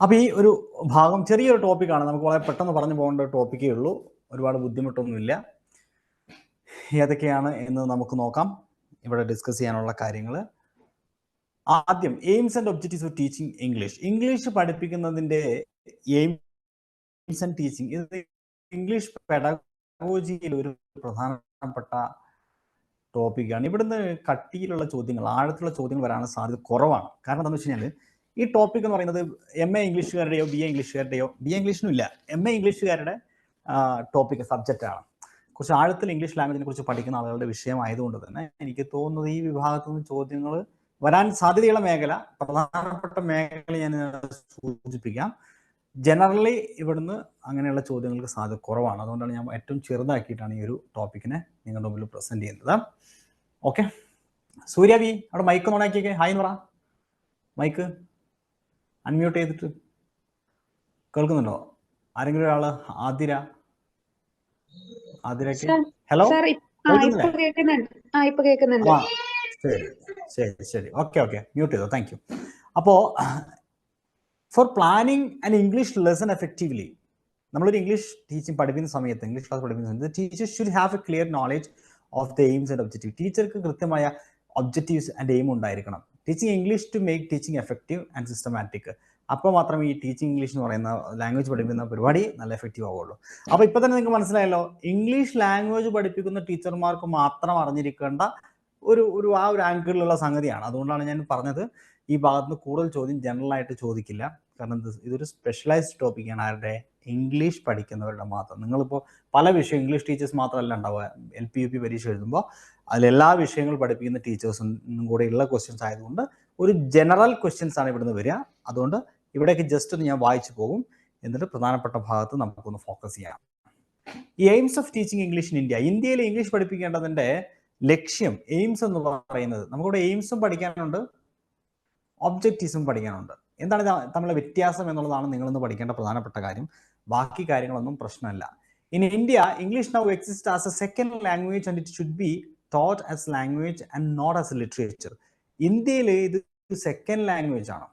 അപ്പോൾ ഈ ഒരു ഭാഗം ചെറിയൊരു ടോപ്പിക്കാണ്, നമുക്ക് വളരെ പെട്ടെന്ന് പറഞ്ഞു പോകേണ്ട ഒരു ടോപ്പിക്കേ ഉള്ളൂ, ഒരുപാട് ബുദ്ധിമുട്ടൊന്നുമില്ല. ഏതൊക്കെയാണ് എന്ന് നമുക്ക് നോക്കാം ഇവിടെ ഡിസ്കസ് ചെയ്യാനുള്ള കാര്യങ്ങൾ. ആദ്യം aims and objectives of teaching English. English പഠിപ്പിക്കുന്നതിൻ്റെ എയിംസ് ആൻഡ് ടീച്ചിങ്, ഇത് ഇംഗ്ലീഷ് പെഡഗോജിയിൽ ഒരു പ്രധാനപ്പെട്ട ടോപ്പിക്കാണ്. ഇവിടുന്ന് കട്ടിയിലുള്ള ചോദ്യങ്ങൾ, ആഴത്തിലുള്ള ചോദ്യങ്ങൾ വരാനുള്ള സാധ്യത കുറവാണ്. കാരണം എന്താണെന്ന് വെച്ച് കഴിഞ്ഞാൽ ഈ ടോപ്പിക് എന്ന് പറയുന്നത് MA ഇംഗ്ലീഷുകാരുടെയോ BA ഇംഗ്ലീഷുകാരുടെയോ, BA ഇംഗ്ലീഷിനും ഇല്ല, MA ഇംഗ്ലീഷുകാരുടെ ടോപ്പിക് സബ്ജക്റ്റാണ്. കുറച്ച് ആഴത്തിൽ ഇംഗ്ലീഷ് ലാംഗ്വേജിനെ കുറിച്ച് പഠിക്കുന്ന ആളുകളുടെ വിഷയമായതുകൊണ്ട് തന്നെ എനിക്ക് തോന്നുന്നത് ഈ വിഭാഗത്തു നിന്ന് ചോദ്യങ്ങൾ വരാൻ സാധ്യതയുള്ള മേഖല, പ്രധാനപ്പെട്ട മേഖല ഞാൻ സൂചിപ്പിക്കാം. ജനറലി ഇവിടുന്ന് അങ്ങനെയുള്ള ചോദ്യങ്ങൾക്ക് സാധ്യത കുറവാണ്. അതുകൊണ്ടാണ് ഞാൻ ഏറ്റവും ചെറുതാക്കിയിട്ടാണ് ഈ ഒരു ടോപ്പിക്കിനെ നിങ്ങളുടെ മുമ്പിൽ പ്രസന്റ് ചെയ്യുന്നത്. ഓക്കെ, സൂര്യ വി അവിടെ മൈക്ക് ഓണാക്കിയൊക്കെ ഹായ് എന്ന് പറ. മൈക്ക് അൺമ്യൂട്ട് ചെയ്തിട്ട് കേൾക്കുന്നുണ്ടോ? ആരെങ്കിലും ഒരാള്? ആതിരക്ക് ഹലോ ശരി ഓക്കെ മ്യൂട്ട് ചെയ്തോ, താങ്ക് യു. അപ്പോൾ for planning an English lesson effectively, നമ്മളൊരു ഇംഗ്ലീഷ് ടീച്ചിങ് പഠിപ്പിക്കുന്ന സമയത്ത്, ഇംഗ്ലീഷ് ക്ലാസ് പഠിപ്പിക്കുന്ന സമയത്ത് teacher should have a clear knowledge of the aims and objective. ടീച്ചർക്ക് കൃത്യമായ ഒബ്ജക്റ്റീവ്സ് ആൻഡ് എയിം ഉണ്ടായിരിക്കണം. Teaching English to make teaching effective and systematic. അപ്പോൾ മാത്രമേ ഈ ടീച്ചിങ് ഇംഗ്ലീഷ് എന്ന് പറയുന്ന ലാംഗ്വേജ് പഠിപ്പിക്കുന്ന പരിപാടി നല്ല എഫക്റ്റീവ് ആവുള്ളൂ. അപ്പോൾ ഇപ്പോൾ തന്നെ നിങ്ങൾക്ക് മനസ്സിലായല്ലോ, ഇംഗ്ലീഷ് ലാംഗ്വേജ് പഠിപ്പിക്കുന്ന ടീച്ചർമാർക്ക് മാത്രം അറിഞ്ഞിരിക്കേണ്ട ഒരു ആംഗിളിലുള്ള സംഗതിയാണ്. അതുകൊണ്ടാണ് ഞാൻ പറഞ്ഞത് ഈ ഭാഗത്ത് നിന്ന് കൂടുതൽ ചോദ്യം ജനറലായിട്ട് ചോദിക്കില്ല. കാരണം ഇതൊരു സ്പെഷ്യലൈസ്ഡ് ടോപ്പിക്കാണ്. ആരുടെ? ഇംഗ്ലീഷ് പഠിക്കുന്നവരുടെ മാത്രം. നിങ്ങളിപ്പോൾ പല വിഷയം ഇംഗ്ലീഷ് ടീച്ചേഴ്സ് മാത്രമല്ല ഉണ്ടാവുക, LP UP പരീക്ഷ എഴുതുമ്പോൾ അതിലെല്ലാ വിഷയങ്ങൾ പഠിപ്പിക്കുന്ന ടീച്ചേഴ്സും കൂടെ ഉള്ള ക്വസ്റ്റ്യൻസ് ആയതുകൊണ്ട് ഒരു ജനറൽ ക്വസ്റ്റ്യൻസ് ആണ് ഇവിടുന്ന് വരിക. അതുകൊണ്ട് ഇവിടേക്ക് ജസ്റ്റ് ഒന്ന് ഞാൻ വായിച്ചു പോകും, എന്നിട്ട് പ്രധാനപ്പെട്ട ഭാഗത്ത് നമുക്കൊന്ന് ഫോക്കസ് ചെയ്യാം. ഈ aims of teaching English in India, ഇന്ത്യയിൽ ഇംഗ്ലീഷ് പഠിപ്പിക്കേണ്ടതിൻ്റെ ലക്ഷ്യം, എയിംസ് എന്ന് പറയുന്നത്, നമുക്കിവിടെ എയിംസും പഠിക്കാനുണ്ട് ഒബ്ജക്റ്റീവ്സും പഠിക്കാനുണ്ട്. എന്താണ് തമ്മിലുള്ള വ്യത്യാസം എന്നുള്ളതാണ് നിങ്ങളിന്ന് പഠിക്കേണ്ട പ്രധാനപ്പെട്ട കാര്യം. ബാക്കി കാര്യങ്ങളൊന്നും പ്രശ്നമല്ല. In India English now exist as a second language and it should B taught as language and not as literature. ഇന്ത്യയിൽ ഇത് സെക്കൻഡ് ലാംഗ്വേജ് ആണ്.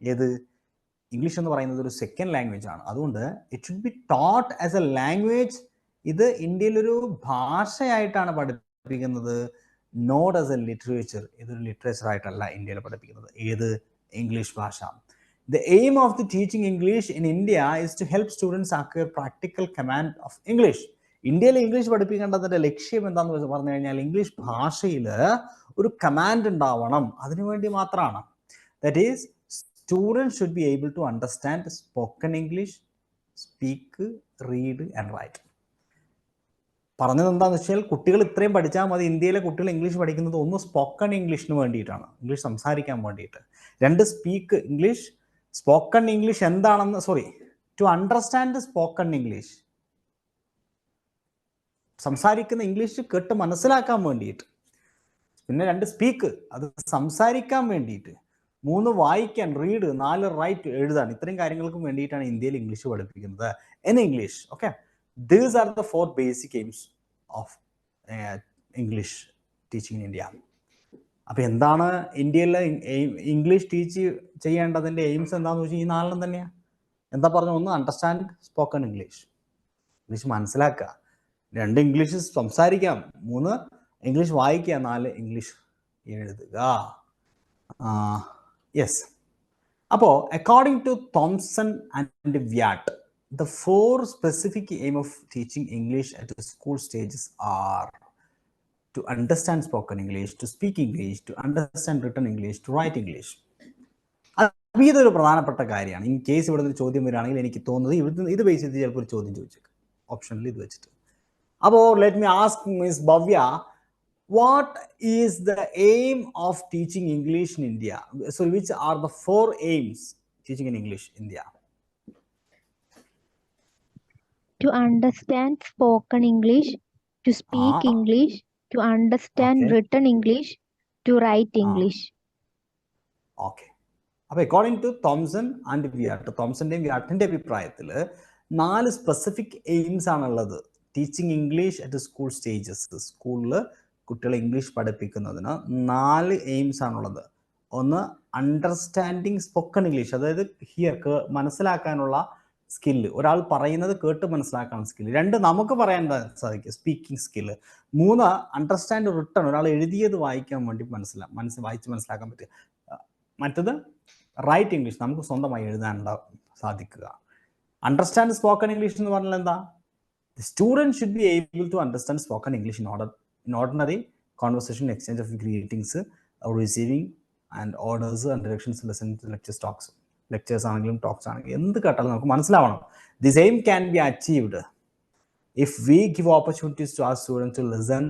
ഏത്? ഇംഗ്ലീഷ് എന്ന് പറയുന്നത് ഒരു സെക്കൻഡ് ലാംഗ്വേജ് ആണ്. അതുകൊണ്ട് it should be taught as A language. ഇത് ഇന്ത്യയിലൊരു ഭാഷയായിട്ടാണ് പഠിപ്പിക്കുന്നത്, നോട്ട് ആസ് എ ലിറ്ററേച്ചർ. ഇതൊരു ലിറ്ററേച്ചർ ആയിട്ടല്ല ഇന്ത്യയിൽ പഠിപ്പിക്കുന്നത്. ഏത്? ഇംഗ്ലീഷ് ഭാഷ. The aim of the teaching English in India is to help students acquire practical command of English. ഇന്ത്യയിൽ ഇംഗ്ലീഷ് പഠിപ്പിക്കേണ്ടതിൻ്റെ ലക്ഷ്യം എന്താണെന്ന് പറഞ്ഞു കഴിഞ്ഞാൽ ഇംഗ്ലീഷ് ഭാഷയിൽ ഒരു കമാൻഡ് ഉണ്ടാവണം. അതിനുവേണ്ടി മാത്രമാണ്. That is students should be able to understand spoken English, speak, read and write. പറഞ്ഞത് എന്താണെന്ന് വെച്ചാൽ കുട്ടികൾ ഇത്രയും പഠിച്ചാൽ മതി. ഇന്ത്യയിലെ കുട്ടികൾ ഇംഗ്ലീഷ് പഠിക്കുന്നത് ഒന്ന് സ്പോക്കൺ ഇംഗ്ലീഷിന് വേണ്ടിയിട്ടാണ്, ഇംഗ്ലീഷ് സംസാരിക്കാൻ വേണ്ടിയിട്ട്. രണ്ട്, സ്പീക്ക് ഇംഗ്ലീഷ്. സ്പോക്കൺ ഇംഗ്ലീഷ് എന്താണെന്ന്, ടു അണ്ടർസ്റ്റാൻഡ് സ്പോക്കൺ ഇംഗ്ലീഷ്, സംസാരിക്കുന്ന ഇംഗ്ലീഷ് കേട്ട് മനസ്സിലാക്കാൻ വേണ്ടിയിട്ട്. പിന്നെ രണ്ട്, സ്പീക്ക്, അത് സംസാരിക്കാൻ വേണ്ടിയിട്ട്. മൂന്ന്, വായിക്കാൻ, റീഡ്. നാല്, റൈറ്റ്, എഴുതാൻ. ഇത്രയും കാര്യങ്ങൾക്കും വേണ്ടിയിട്ടാണ് ഇന്ത്യയിൽ ഇംഗ്ലീഷ് പഠിപ്പിക്കുന്നത് in English. Okay, these are the 4 basic aims of English teaching in India. അപ്പോൾ എന്താണ് ഇന്ത്യയിലെ ഇംഗ്ലീഷ് ടീച്ച് ചെയ്യേണ്ടതിൻ്റെ എയിംസ് എന്താണെന്ന് വെച്ചാൽ ഈ 4 തന്നെയാണ്. എന്താ പറഞ്ഞു? ഒന്ന്, അണ്ടർസ്റ്റാൻഡ് സ്പോക്കൺ ഇംഗ്ലീഷ്, ഇംഗ്ലീഷ് മനസ്സിലാക്കുക. 2, ഇംഗ്ലീഷ് സംസാരിക്കാം. 3, ഇംഗ്ലീഷ് വായിക്കുക. 4, ഇംഗ്ലീഷ് എഴുതുക. യെസ്. അപ്പോൾ according to Thomson and Wyatt, the 4 specific aim of teaching English at the school stages are to understand spoken English, to speak English, to understand written English, to write English. ഇതൊരു പ്രധാനപ്പെട്ട കാര്യമാണ്. In case ഇവിടെ ഒരു ചോദ്യം വരികയാണെങ്കിൽ എനിക്ക് തോന്നുന്നത് ഇത് ബേസ് ചെയ്ത് ചിലപ്പോൾ ഒരു ചോദ്യം ചോദിച്ചേക്കും ഓപ്ഷനിൽ ഇത് വെച്ചിട്ട്. അപ്പോൾ let me ask miss Bhavya, what is the aim of teaching English in India? So which are the 4 aims teaching in English in India? To understand spoken English, to speak English, to understand written English, to write English. Okay. അപ്പോൾ according to Thomson and വ്യാട്ട്, തോംസൻ്റെയും വ്യാട്ടിൻ്റെ അഭിപ്രായത്തിൽ 4 specific AIIMS ആണുള്ളത് teaching English at school stages. സ്കൂളിൽ കുട്ടികളെ English പഠിപ്പിക്കുന്നതിന് 4 AIIMS ആണുള്ളത്. ഒന്ന് understanding spoken English, അതായത് here മനസ്സിലാക്കാനുള്ള skill, ഒരാൾ പറയുന്നത് കേട്ട് മനസ്സിലാക്കാനുള്ള സ്കില്ല്. 2 നമുക്ക് പറയാൻ സാധിക്കും, സ്പീക്കിംഗ് സ്കില്ല്. 3 അണ്ടർസ്റ്റാൻഡ് റിട്ടൺ, ഒരാൾ എഴുതിയത് വായിക്കാൻ വേണ്ടി വായിച്ച് മനസ്സിലാക്കാൻ പറ്റുക. മറ്റത് റൈറ്റ് ഇംഗ്ലീഷ്, നമുക്ക് സ്വന്തമായി എഴുതാൻ സാധിക്കുക. അണ്ടർസ്റ്റാൻഡ് സ്പോക്കൺ ഇംഗ്ലീഷ് എന്ന് പറഞ്ഞാൽ എന്താ? The student should be able to understand spoken English in ordinary conversation, exchange of greetings, receiving and orders and directions, listening to lectures, talks. Lectures ആണെങ്കിലും ടോക്സ് ആണെങ്കിലും എന്ത് കേട്ടാലും നമുക്ക് മനസ്സിലാവണം. The same can be achieved if we give opportunities to our students to listen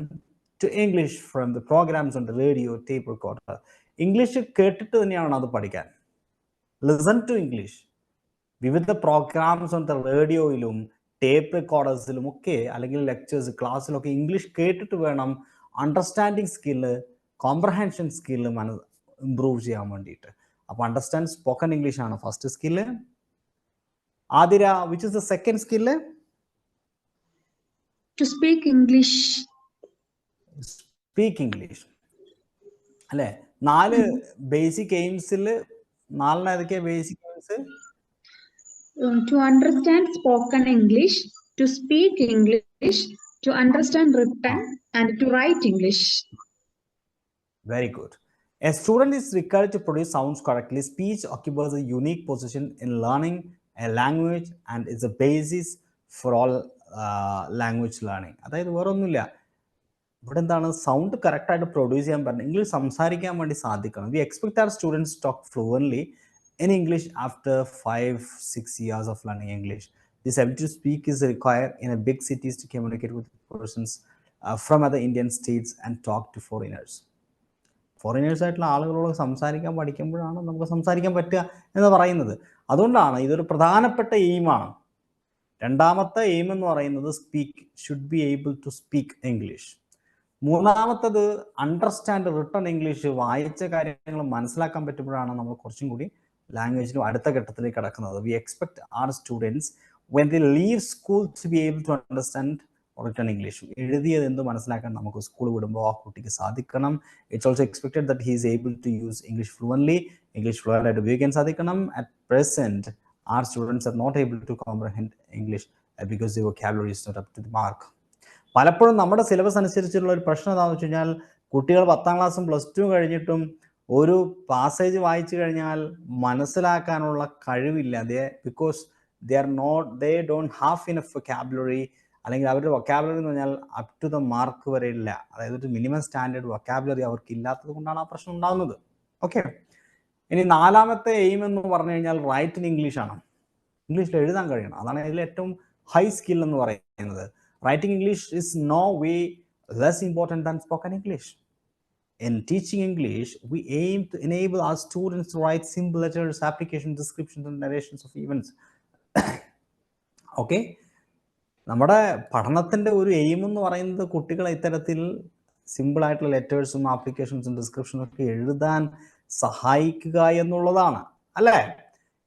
to English from the programs on the radio, tape recorder. English കേട്ടിട്ട് തന്നെയാണ് അത് പഠിക്കാൻ. Listen to English. വിവിധ പ്രോഗ്രാംസ് ഓൺ ദ റേഡിയോയിലും tape റെക്കോർഡേഴ്സിലും ഒക്കെ, അല്ലെങ്കിൽ lectures ക്ലാസ്സിലൊക്കെ ഇംഗ്ലീഷ് കേട്ടിട്ട് വേണം understanding skill, comprehension skill improve ചെയ്യാൻ വേണ്ടിയിട്ട്. അപ്പോൾ അണ്ടർസ്റ്റാൻഡ് സ്പോക്കൺ ഇംഗ്ലീഷ് ആണ് first skill. Athira, which is the second skill? To speak English. Speak English അല്ലേ? 4 ബേസിക് എയിംസിൽ 4 ഏതൊക്കെയാ basic aims? To understand spoken English, to speak English, to understand written, and to write English. Very good. A student is required to produce sounds correctly. Speech occupies a unique position in learning a language and is a basis for all language learning. അതായത് വേറെ ഒന്നുമില്ല, ഇവിടെ എന്താണ്, sound കറക്റ്റായിട്ട് produce ചെയ്യാൻ പറ്റുന്നത്, English സംസാരിക്കാൻ വേണ്ടി സാധിക്കണം. We expect our students talk fluently in English after 5-6 years of learning English. This ability to speak is required in a big cities to communicate with persons from other Indian states and talk to foreigners. Foreigners ആയിട്ടുള്ള ആളുകളോട് സംസാരിക്കാൻ പഠിക്കുമ്പോഴാണ് നമുക്ക് സംസാരിക്കാൻ പറ്റുക എന്ന് പറയുന്നത്. അതുകൊണ്ടാണ് ഇതൊരു പ്രധാനപ്പെട്ട എയിമാണ്. രണ്ടാമത്തെ എയിം എന്ന് പറയുന്നത് speak, should be able to speak English. മൂന്നാമത്തത് അണ്ടർസ്റ്റാൻഡ് റിട്ടൺ ഇംഗ്ലീഷ്, വായിച്ച കാര്യങ്ങൾ മനസ്സിലാക്കാൻ പറ്റുമ്പോഴാണ് നമ്മൾ കുറച്ചും കൂടി ലാംഗ്വേജിനും അടുത്ത ഘട്ടത്തിലേക്ക് കടക്കുന്നത്. We expect our students when they leave school to be able to understand written English. എഴുതിയത് എന്ത് മനസ്സിലാക്കാൻ നമുക്ക് സ്കൂൾ വിടുമ്പോൾ ആ കുട്ടിക്ക് സാധിക്കണം. It's also expected that he is able to use English fluently, English ഫ്ലുവൻ്റായിട്ട് ഉപയോഗിക്കാൻ സാധിക്കണം. At present our students are not able to comprehend English because the vocabulary is not up to the mark. പലപ്പോഴും നമ്മുടെ syllabus അനുസരിച്ചുള്ള ഒരു പ്രശ്നം എന്താണെന്ന് വെച്ച് കഴിഞ്ഞാൽ, കുട്ടികൾ 10ാം ക്ലാസ്സും +2 കഴിഞ്ഞിട്ടും ഒരു പാസേജ് വായിച്ചു കഴിഞ്ഞാൽ മനസ്സിലാക്കാനുള്ള കഴിവില്ല. Because they don't have enough vocabulary, അല്ലെങ്കിൽ അവരുടെ വൊക്കാബുലറി എന്ന് പറഞ്ഞാൽ അപ് ടു ദ മാർക്ക് വരെ ഇല്ല. അതായത് ഒരു മിനിമം സ്റ്റാൻഡേർഡ് വൊക്കാബുലറി അവർക്ക് ഇല്ലാത്തത് കൊണ്ടാണ് ആ പ്രശ്നം ഉണ്ടാകുന്നത്. ഓക്കെ, ഇനി 4ാമത്തെ എയിം എന്ന് പറഞ്ഞു കഴിഞ്ഞാൽ റൈറ്റ് ഇൻ ഇംഗ്ലീഷ് ആണ്. ഇംഗ്ലീഷിൽ എഴുതാൻ കഴിയണം. അതാണ് ഇതിൽ ഏറ്റവും ഹൈ സ്കിൽ എന്ന് പറയുന്നത്. Writing English is no way less important than spoken English. In teaching English, we aim to enable our students to write simple letters, applications, descriptions, and narrations of events. Okay? നമ്മുടെ പഠനത്തിൻ്റെ ഒരു aim എന്ന് പറയുന്നത് കുട്ടികളെ ഇത്തരത്തിൽ simple ആയിട്ടുള്ള ലെറ്റേഴ്സും ആപ്ലിക്കേഷൻസും ഡിസ്ക്രിപ്ഷനും ഒക്കെ എഴുതാൻ സഹായിക്കുക എന്നുള്ളതാണ്, അല്ലേ?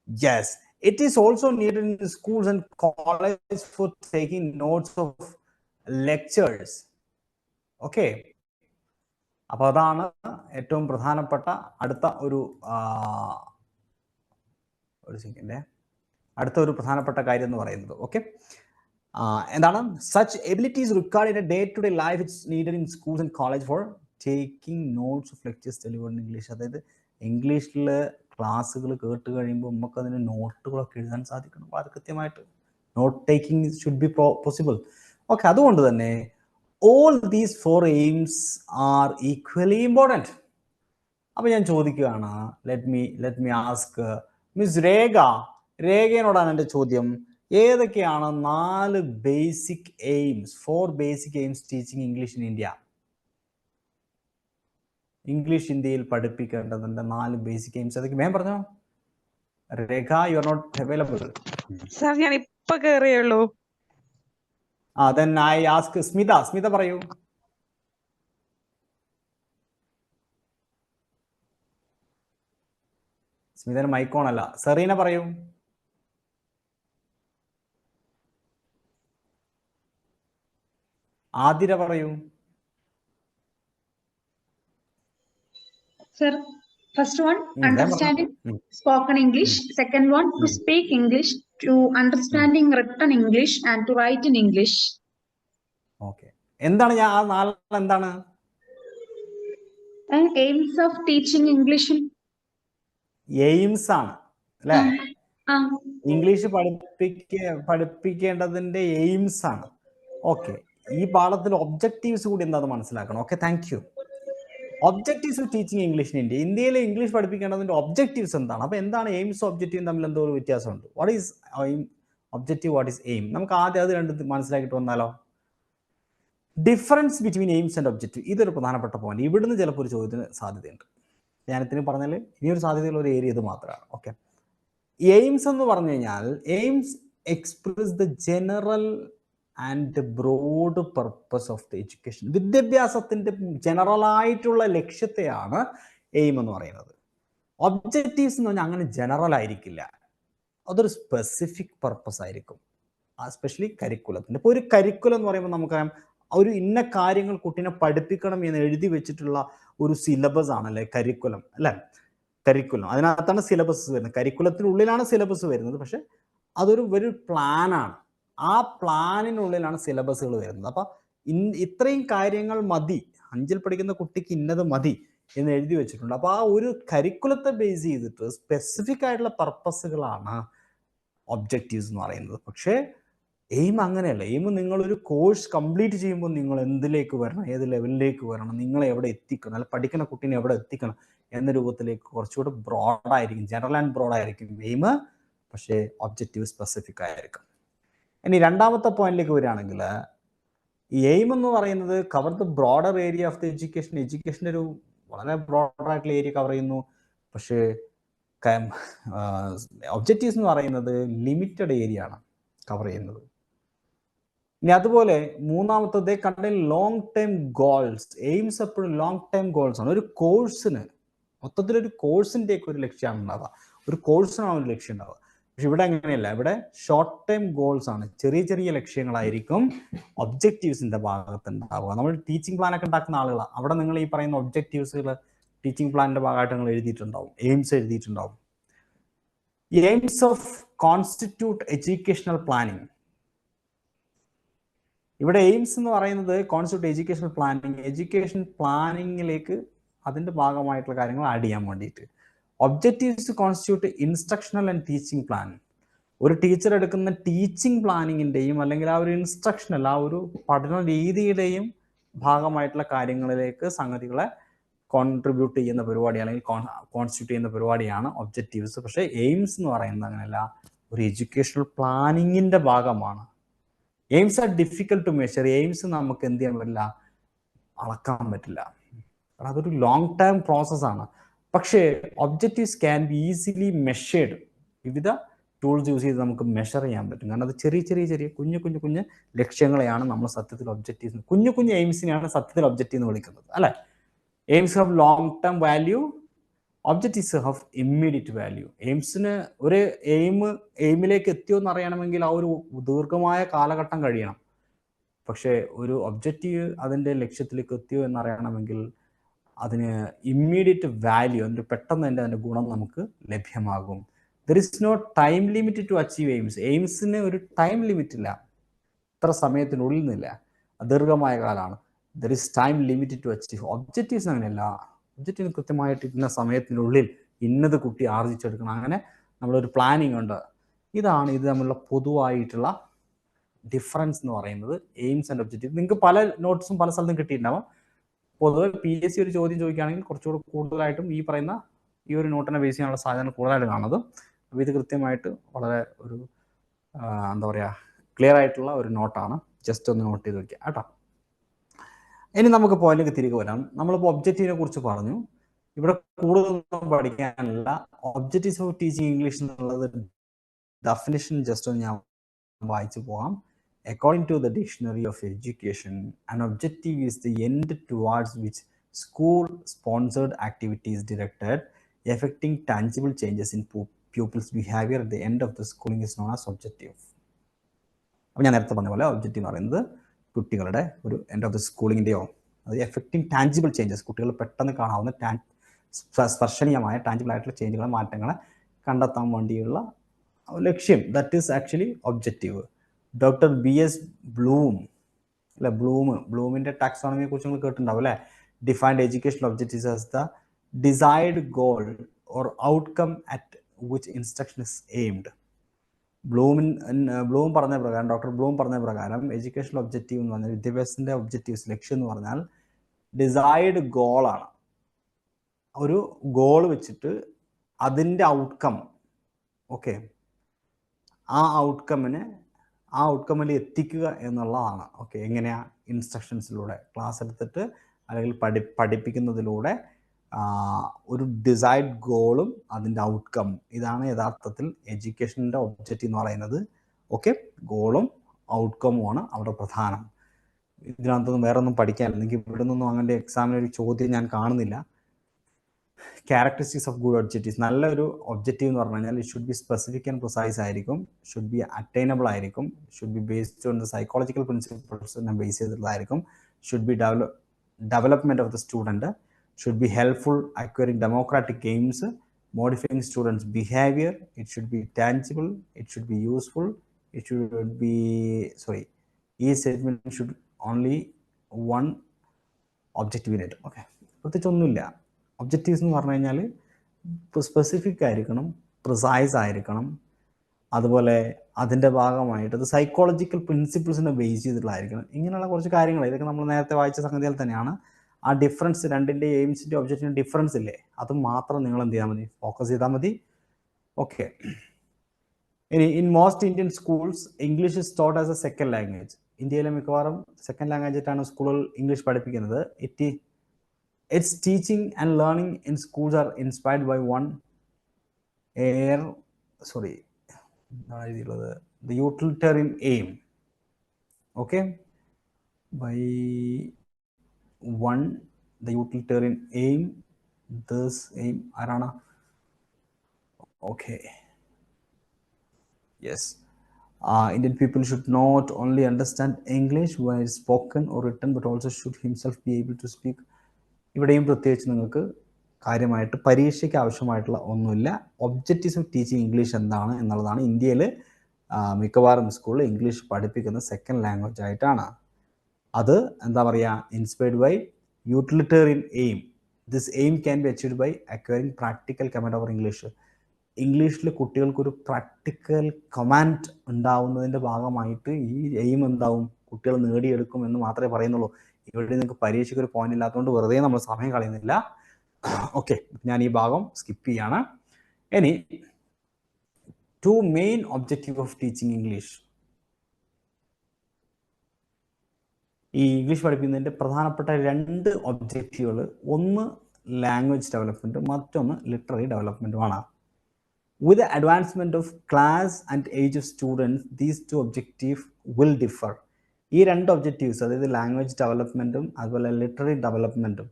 Yes. It is also needed in schools and colleges for taking notes of lectures. Okay. അപ്പോൾ അതാണ് ഏറ്റവും പ്രധാനപ്പെട്ട അടുത്ത ഒരു സെക്കൻഡ്, അടുത്ത ഒരു പ്രധാനപ്പെട്ട കാര്യം എന്ന് പറയുന്നത്. ഓക്കെ, എന്താണ്? Such abilities required in a day to day life. It's needed in schools and college for taking notes of lectures delivered in English. അതായത് ഇംഗ്ലീഷിൽ ക്ലാസ്സുകൾ കേട്ട് കഴിയുമ്പോൾ നമുക്ക് അതിന് നോട്ടുകളൊക്കെ എഴുതാൻ സാധിക്കണം. അപ്പോൾ അത് കൃത്യമായിട്ട് note taking should be possible. Okay, അതുകൊണ്ട് തന്നെ all these 4 aims are equally important. അപ്പോൾ ഞാൻ ചോദിക്കുകയാണ്, ലെറ്റ് മീ ആസ്ക് മിസ് രേഖയോടാണ് എൻ്റെ ചോദ്യം. ഏതൊക്കെയാണ് 4 basic aims, 4 basic aims teaching English in India? English ഇന്ത്യയിൽ പഠിപ്പിക്കേണ്ടതിന്റെ 4 ബേസിക് എയിംസ് അതൊക്കെ വേഗം പറഞ്ഞോ. Rekha, you are not available. Sir, ഞാൻ ഇപ്പൊ കേറിയുള്ളൂ. then I ask സ്മിത പറയൂ. സ്മിതന് മൈക്കോണല്ല. സെറീന പറയൂ. ആതിര പറയൂ. സർ, First one, ഞാൻ പറഞ്ഞു. understanding spoken English. Second one, to speak English, to understanding written English, and to write in English. Okay, എന്താണ് ഞാൻ ആ നാലെണ്ണം എന്താണ്? And aims of teaching English. Aims ആണ് അല്ലെ? Ah, ഇംഗ്ലീഷ് പഠിപ്പിക്കേണ്ടതിന്റെ എയിംസ് ആണ്. ഓക്കെ, ഈ പാഠത്തിൽ ഒബ്ജക്റ്റീവ്സ് കൂടി എന്താണെന്ന് മനസ്സിലാക്കണം. Okay, thank you. Objectives of teaching English in India. ഇന്ത്യയിൽ ഇംഗ്ലീഷ് പഠിപ്പിക്കേണ്ടതിന്റെ ഒബ്ജക്റ്റീവ്സ് എന്താണ്? അപ്പൊ എന്താണ് എയിംസും ഒബ്ജക്റ്റീവും തമ്മിൽ എന്തോ ഒരു വ്യത്യാസമുണ്ട്. What is objective, what is aim? നമുക്ക് ആദ്യം അത് രണ്ടും മനസ്സിലാക്കിയിട്ട് വന്നാലോ. Difference between aims and objective, ഇതൊരു പ്രധാനപ്പെട്ട പോയിന്റ്. ഇവിടുന്ന് ചിലപ്പോൾ ഒരു ചോദ്യത്തിന് സാധ്യതയുണ്ട്. ഞാനിത്തിന് പറഞ്ഞാൽ ഇനിയൊരു സാധ്യതയുള്ള ഒരു ഏരിയ ഇത് മാത്രമാണ്. ഓക്കെ, എയിംസ് എന്ന് പറഞ്ഞു കഴിഞ്ഞാൽ aims express the general and broad purpose of the education. വിദ്യാഭ്യാസത്തിന്റെ ജനറൽ ആയിട്ടുള്ള ലക്ഷ്യത്തെയാണ് എയിം എന്ന് പറയുന്നത്. ഒബ്ജക്റ്റീവ്സ് എന്ന് പറഞ്ഞാൽ അങ്ങനെ ജനറൽ ആയിരിക്കില്ല, അതൊരു സ്പെസിഫിക് പർപ്പസ് ആയിരിക്കും. എസ്പെഷ്യലി കരിക്കുലത്തിന്റെ. ഇപ്പോൾ ഒരു കരിക്കുലം എന്ന് പറയുമ്പോൾ നമുക്കറിയാം, ഒരു ഇന്ന കാര്യങ്ങൾ കുട്ടീനെ പഠിപ്പിക്കണം എന്ന് എഴുതി വെച്ചിട്ടുള്ള ഒരു സിലബസ് ആണല്ലേ കരിക്കുലം, അല്ലെ? കരിക്കുലം, അതിനകത്താണ് സിലബസ് വരുന്നത്. കരിക്കുലത്തിനുള്ളിലാണ് സിലബസ് വരുന്നത്, പക്ഷെ അതൊരു പ്ലാനാണ്. ആ പ്ലാനിനുള്ളിലാണ് സിലബസുകൾ വരുന്നത്. അപ്പൊ ഇത്രയും കാര്യങ്ങൾ മതി, 5ൽ പഠിക്കുന്ന കുട്ടിക്ക് ഇന്നത് മതി എന്ന് എഴുതി വെച്ചിട്ടുണ്ട്. അപ്പൊ ആ ഒരു കരിക്കുലത്തെ ബേസ് ചെയ്തിട്ട് സ്പെസിഫിക് ആയിട്ടുള്ള പർപ്പസുകളാണ് ഒബ്ജക്റ്റീവ്സ് എന്ന് പറയുന്നത്. പക്ഷേ എയിം അങ്ങനെയല്ല. എയിം നിങ്ങളൊരു കോഴ്സ് കംപ്ലീറ്റ് ചെയ്യുമ്പോൾ നിങ്ങൾ എന്തിലേക്ക് വരണം, ഏത് ലെവലിലേക്ക് വരണം, നിങ്ങളെ എവിടെ എത്തിക്കണം, അല്ല പഠിക്കുന്ന കുട്ടീനെ എവിടെ എത്തിക്കണം എന്ന രൂപത്തിലേക്ക് കുറച്ചുകൂടെ ബ്രോഡായിരിക്കും, ജനറൽ ആൻഡ് ബ്രോഡായിരിക്കും എയിം. പക്ഷേ ഒബ്ജക്റ്റീവ് സ്പെസിഫിക് ആയിരിക്കും. ഇനി രണ്ടാമത്തെ പോയിന്റിലേക്ക് വരികയാണെങ്കിൽ, ഈ എയിം എന്ന് പറയുന്നത് cover the broader area of the education. എഡ്യൂക്കേഷൻ്റെ ഒരു വളരെ ബ്രോഡർ ആയിട്ടുള്ള ഏരിയ കവർ ചെയ്യുന്നു. പക്ഷേ ഒബ്ജക്റ്റീവ്സ് എന്ന് പറയുന്നത് ലിമിറ്റഡ് ഏരിയ ആണ് കവർ ചെയ്യുന്നത്. ഇനി അതുപോലെ മൂന്നാമത്തത് contain long time goals. Aims എപ്പോഴും ലോങ് ടൈം ഗോൾസ് ആണ്. ഒരു കോഴ്സിന് മൊത്തത്തിലൊരു കോഴ്സിൻ്റെ ഒക്കെ ഒരു ലക്ഷ്യമാണ് ഉണ്ടാവുക, ഒരു കോഴ്സിനാണ് ഒരു ലക്ഷ്യം ഉണ്ടാവുക. പക്ഷെ ഇവിടെ അങ്ങനെയല്ല, ഇവിടെ ഷോർട്ട് ടൈം ഗോൾസ് ആണ്, ചെറിയ ചെറിയ ലക്ഷ്യങ്ങളായിരിക്കും ഒബ്ജക്റ്റീവ്സിന്റെ ഭാഗത്ത് ഉണ്ടാവുക. നമ്മൾ ടീച്ചിങ് പ്ലാൻ ഒക്കെ ഉണ്ടാക്കുന്ന ആളുകളാണ്, അവിടെ നിങ്ങൾ ഈ പറയുന്ന ഒബ്ജക്റ്റീവ്സുകൾ ടീച്ചിങ് പ്ലാനിന്റെ ഭാഗമായിട്ട് നിങ്ങൾ എഴുതിയിട്ടുണ്ടാവും, എയിംസ് എഴുതിയിട്ടുണ്ടാവും. Aims of constitute educational planning. ഇവിടെ എയിംസ് എന്ന് പറയുന്നത് കോൺസ്റ്റിറ്റ്യൂട്ട് എഡ്യൂക്കേഷണൽ പ്ലാനിങ്, എഡ്യൂക്കേഷൻ പ്ലാനിങ്ങിലേക്ക് അതിന്റെ ഭാഗമായിട്ടുള്ള കാര്യങ്ങൾ ആഡ് ചെയ്യാൻ വേണ്ടിയിട്ട്. Objectives constitute instructional and teaching plan. ഒരു ടീച്ചർ എടുക്കുന്ന ടീച്ചിങ് പ്ലാനിങ്ങിന്റെയും അല്ലെങ്കിൽ ആ ഒരു ഇൻസ്ട്രക്ഷണൽ, ആ ഒരു പഠന രീതിയുടെയും ഭാഗമായിട്ടുള്ള കാര്യങ്ങളിലേക്ക് സംഗതികളെ കോൺട്രിബ്യൂട്ട് ചെയ്യുന്ന പരിപാടി അല്ലെങ്കിൽ കോൺസ്റ്റിറ്റ്യൂട്ട് ചെയ്യുന്ന പരിപാടിയാണ് ഒബ്ജക്റ്റീവ്സ്. പക്ഷേ എയിംസ് എന്ന് പറയുന്നത് അങ്ങനെയല്ല, ഒരു എഡ്യൂക്കേഷണൽ പ്ലാനിങ്ങിന്റെ ഭാഗമാണ്. Aims are difficult to measure. Aims നമുക്ക് എന്ത് ചെയ്യാൻ പറ്റില്ല, അളക്കാൻ പറ്റില്ല, അതൊരു ലോങ് ടൈം പ്രോസസ്സാണ്. പക്ഷേ objectives can be easily measured. വിവിധ ടൂൾസ് യൂസ് ചെയ്ത് നമുക്ക് മെഷർ ചെയ്യാൻ പറ്റും. കാരണം അത് ചെറിയ ചെറിയ ചെറിയ കുഞ്ഞു കുഞ്ഞു കുഞ്ഞ് ലക്ഷ്യങ്ങളെയാണ് നമ്മൾ സത്യത്തിൽ ഒബ്ജക്റ്റീവ്സ്, കുഞ്ഞു കുഞ്ഞു എയിംസിനെയാണ് സത്യത്തിൽ ഒബ്ജക്റ്റീവ് എന്ന് വിളിക്കുന്നത്, അല്ലെ? Aims have long term value, objectives have immediate value. എയിംസിന് ഒരു എയിമിലേക്ക് എത്തിയോ എന്ന് അറിയണമെങ്കിൽ ആ ഒരു ദീർഘമായ കാലഘട്ടം കഴിയണം. പക്ഷേ ഒരു ഒബ്ജക്റ്റീവ് അതിൻ്റെ ലക്ഷ്യത്തിലേക്ക് എത്തിയോ എന്നറിയണമെങ്കിൽ അതിന് ഇമ്മീഡിയറ്റ് വാല്യൂ, അതിൻ്റെ പെട്ടെന്ന് തന്നെ അതിൻ്റെ ഗുണം നമുക്ക് ലഭ്യമാകും. There is no time limit to achieve aims. എയിംസിന് ഒരു ടൈം ലിമിറ്റ് ഇല്ല, ഇത്ര സമയത്തിനുള്ളിൽ നിന്നില്ല, ദീർഘമായ കാലമാണ്. There is time limit to achieve. Objectives അങ്ങനെയല്ല, ഒബ്ജക്റ്റീവ് കൃത്യമായിട്ട് ഇന്ന സമയത്തിനുള്ളിൽ ഇന്നത് കുട്ടി ആർജിച്ചെടുക്കണം, അങ്ങനെ നമ്മളൊരു പ്ലാനിങ് ഉണ്ട്. ഇതാണ് ഇത് തമ്മിലുള്ള പൊതുവായിട്ടുള്ള ഡിഫറൻസ് എന്ന് പറയുന്നത്, എയിംസ് ആൻഡ് ഒബ്ജക്റ്റീവ്. നിങ്ങൾക്ക് പല നോട്ട്സും പല സ്ഥലത്തും കിട്ടിയിട്ടുണ്ടാവും. പൊതുവെ PSC ഒരു ചോദ്യം ചോദിക്കുകയാണെങ്കിൽ കുറച്ചുകൂടി കൂടുതലായിട്ടും ഈ പറയുന്ന ഈ ഒരു നോട്ടിനെ ബേസ് ചെയ്യാനുള്ള സാധ്യത കൂടുതലായിട്ട് കാണുന്നത്. അപ്പോൾ ഇത് കൃത്യമായിട്ട് വളരെ ഒരു എന്താ പറയുക, ക്ലിയർ ആയിട്ടുള്ള ഒരു നോട്ടാണ്. ജസ്റ്റ് ഒന്ന് നോട്ട് ചെയ്ത് വയ്ക്കുക കേട്ടോ. ഇനി നമുക്ക് പോയിന്റിലേക്ക് തിരികെ വരാം. നമ്മളിപ്പോൾ ഒബ്ജക്റ്റീവിനെ കുറിച്ച് പറഞ്ഞു. ഇവിടെ കൂടുതലൊന്നും പഠിക്കാനല്ല. ഒബ്ജക്റ്റീവ്സ് ഓഫ് ടീച്ചിങ് ഇംഗ്ലീഷ് എന്നുള്ളത് ഡെഫിനിഷൻ ജസ്റ്റ് ഒന്ന് ഞാൻ വായിച്ചു പോകാം. According to the Dictionary of Education, an objective is the end towards which school-sponsored activities directed, affecting tangible changes in pupils' behavior at the end of the schooling is known as objective. അപ്പോൾ ഞാൻ നേരത്തെ പറഞ്ഞ പോലെ objective എന്ന് പറയുന്നത് കുട്ടികളുടെ ഒരു end of the സ്കൂളിങ്ങിൻ്റെയോ അത് എഫക്റ്റിംഗ് ടാഞ്ചിബിൾ ചേഞ്ചസ്, കുട്ടികൾ പെട്ടെന്ന് കാണാവുന്ന സ്പർശനീയമായ ടാഞ്ചിബിൾ ആയിട്ടുള്ള ചേഞ്ചുകളെ മാറ്റങ്ങളെ കണ്ടെത്താൻ വേണ്ടിയുള്ള ലക്ഷ്യം. That is actually objective. Doctor BS Bloom അല്ലെ, ബ്ലൂമിന്റെ ടാക്സോണമിയെ കുറിച്ച് നിങ്ങൾ കേട്ടിട്ടുണ്ടാവും അല്ലെ. Defined educational objectives as the desired goal or outcome at which instruction is aimed. Bloom പറഞ്ഞ പ്രകാരം, ഡോക്ടർ ബ്ലൂം പറഞ്ഞ പ്രകാരം എഡ്യൂക്കേഷണൽ ഒബ്ജക്റ്റീവ് എന്ന് പറഞ്ഞാൽ, വിദ്യാഭ്യാസത്തിന്റെ ഒബ്ജക്റ്റീവ്സ്, ലക്ഷ്യം എന്ന് പറഞ്ഞാൽ ഡിസൈർഡ് ഗോളാണ്. ഒരു ഗോൾ വെച്ചിട്ട് അതിൻ്റെ ഔട്ട്കം, ഓക്കെ, ആ ഔട്ട്കമ്മിൽ എത്തിക്കുക എന്നുള്ളതാണ്. ഓക്കെ, എങ്ങനെയാ? ഇൻസ്ട്രക്ഷൻസിലൂടെ, ക്ലാസ് എടുത്തിട്ട് അല്ലെങ്കിൽ പഠിപ്പിക്കുന്നതിലൂടെ ഒരു ഡിസൈർഡ് ഗോളും അതിൻ്റെ ഔട്ട്കം, ഇതാണ് യഥാർത്ഥത്തിൽ എഡ്യൂക്കേഷൻ്റെ ഒബ്ജക്റ്റീവ് എന്ന് പറയുന്നത്. ഓക്കെ, ഗോളും ഔട്ട്കമ്മുമാണ് അവിടെ പ്രധാനം. ഇതിനകത്തൊന്നും വേറെ ഒന്നും പഠിക്കാനില്ല. നിങ്ങൾക്ക് ഇവിടെ നിന്നും അങ്ങനെ എക്സാമിനൊരു ചോദ്യം ഞാൻ കാണുന്നില്ല. Characteristics of good objectives. നല്ലൊരു ഒബ്ജക്റ്റീവ് എന്ന് പറഞ്ഞു കഴിഞ്ഞാൽ it should be specific and precise ആയിരിക്കും, ഷുഡ് ബി അറ്റൈനബിൾ ആയിരിക്കും, should be based on the psychological പ്രിൻസിപ്പിൾസിനെ ബേസ് ചെയ്തിട്ടുള്ളതായിരിക്കും, should be development of the student, should be helpful, acquiring democratic aims, modifying students' behavior, it should be tangible, it should be useful, it should be, each statement should only one objective in it. Okay, പ്രത്യേകിച്ച് ഒന്നുമില്ല. Objectives എന്ന് പറഞ്ഞു കഴിഞ്ഞാൽ specific ആയിരിക്കണം, precise ആയിരിക്കണം, അതുപോലെ അതിൻ്റെ ഭാഗമായിട്ട് അത് സൈക്കോളജിക്കൽ പ്രിൻസിപ്പിൾസിനെ ബേസ് ചെയ്തിട്ടുള്ളതായിരിക്കണം. ഇങ്ങനെയുള്ള കുറച്ച് കാര്യങ്ങൾ, ഇതൊക്കെ നമ്മൾ നേരത്തെ വായിച്ച സംഗതികൾ തന്നെയാണ്. ആ ഡിഫറൻസ്, രണ്ടിൻ്റെ എയിംസിൻ്റെ ഒബ്ജക്റ്റിൻ്റെ ഡിഫറൻസ് ഇല്ലേ, അത് മാത്രം നിങ്ങൾ എന്ത് ചെയ്താൽ മതി, ഫോക്കസ് ചെയ്താൽ മതി. ഓക്കെ, ഇനി in most Indian schools English is taught as a second language. ഇന്ത്യയിലെ മിക്കവാറും സെക്കൻഡ് ലാംഗ്വേജ് ആയിട്ടാണ് സ്കൂളുകൾ ഇംഗ്ലീഷ് പഠിപ്പിക്കുന്നത്. It's teaching and learning in schools are inspired by the utilitarian aim. Okay, by the utilitarian aim, this aim arana. Okay, yes, Indian people should not only understand English when it's spoken or written, but also should himself be able to speak. ഇവിടെയും പ്രത്യേകിച്ച് നിങ്ങൾക്ക് കാര്യമായിട്ട് പരീക്ഷയ്ക്ക് ആവശ്യമായിട്ടുള്ള ഒന്നുമില്ല. Objectives of teaching English എന്താണ് എന്നുള്ളതാണ്. ഇന്ത്യയിൽ മിക്കവാറും സ്കൂളിൽ ഇംഗ്ലീഷ് പഠിപ്പിക്കുന്ന സെക്കൻഡ് ലാംഗ്വേജ് ആയിട്ടാണ്. അത് എന്താ പറയുക, inspired by utilitarian aim. This aim can be achieved by acquiring practical command over English. ഇംഗ്ലീഷിൽ കുട്ടികൾക്കൊരു പ്രാക്ടിക്കൽ കമാൻഡ് ഉണ്ടാവുന്നതിൻ്റെ ഭാഗമായിട്ട് ഈ എയിം എന്താവും, കുട്ടികൾ നേടിയെടുക്കും എന്ന് മാത്രമേ പറയുന്നുള്ളൂ. ഇവിടെ നിങ്ങൾക്ക് പരീക്ഷയ്ക്ക് ഒരു പോയിന്റ് ഇല്ലാത്തതുകൊണ്ട് വെറുതെ നമ്മൾ സമയം കളയുന്നില്ല. ഓക്കെ, ഞാൻ ഈ ഭാഗം സ്കിപ്പ് ചെയ്യാണ്. ഇനി to main objective of teaching English. ഈ ഇംഗ്ലീഷ് പഠിപ്പിക്കുന്നതിൻ്റെ പ്രധാനപ്പെട്ട രണ്ട് ഒബ്ജക്റ്റീവുകൾ, ഒന്ന് ലാംഗ്വേജ് ഡെവലപ്മെൻറ്റ്, മറ്റൊന്ന് ലിറ്റററി ഡെവലപ്മെൻറ്റുമാണ്. With the advancement of class and age of students, these two objectives will differ. ഈ രണ്ട് ഒബ്ജക്റ്റീവ്സ്, അതായത് ലാംഗ്വേജ് ഡെവലപ്മെൻറ്റും അതുപോലെ ലിറ്റററി ഡെവലപ്മെൻറ്റും,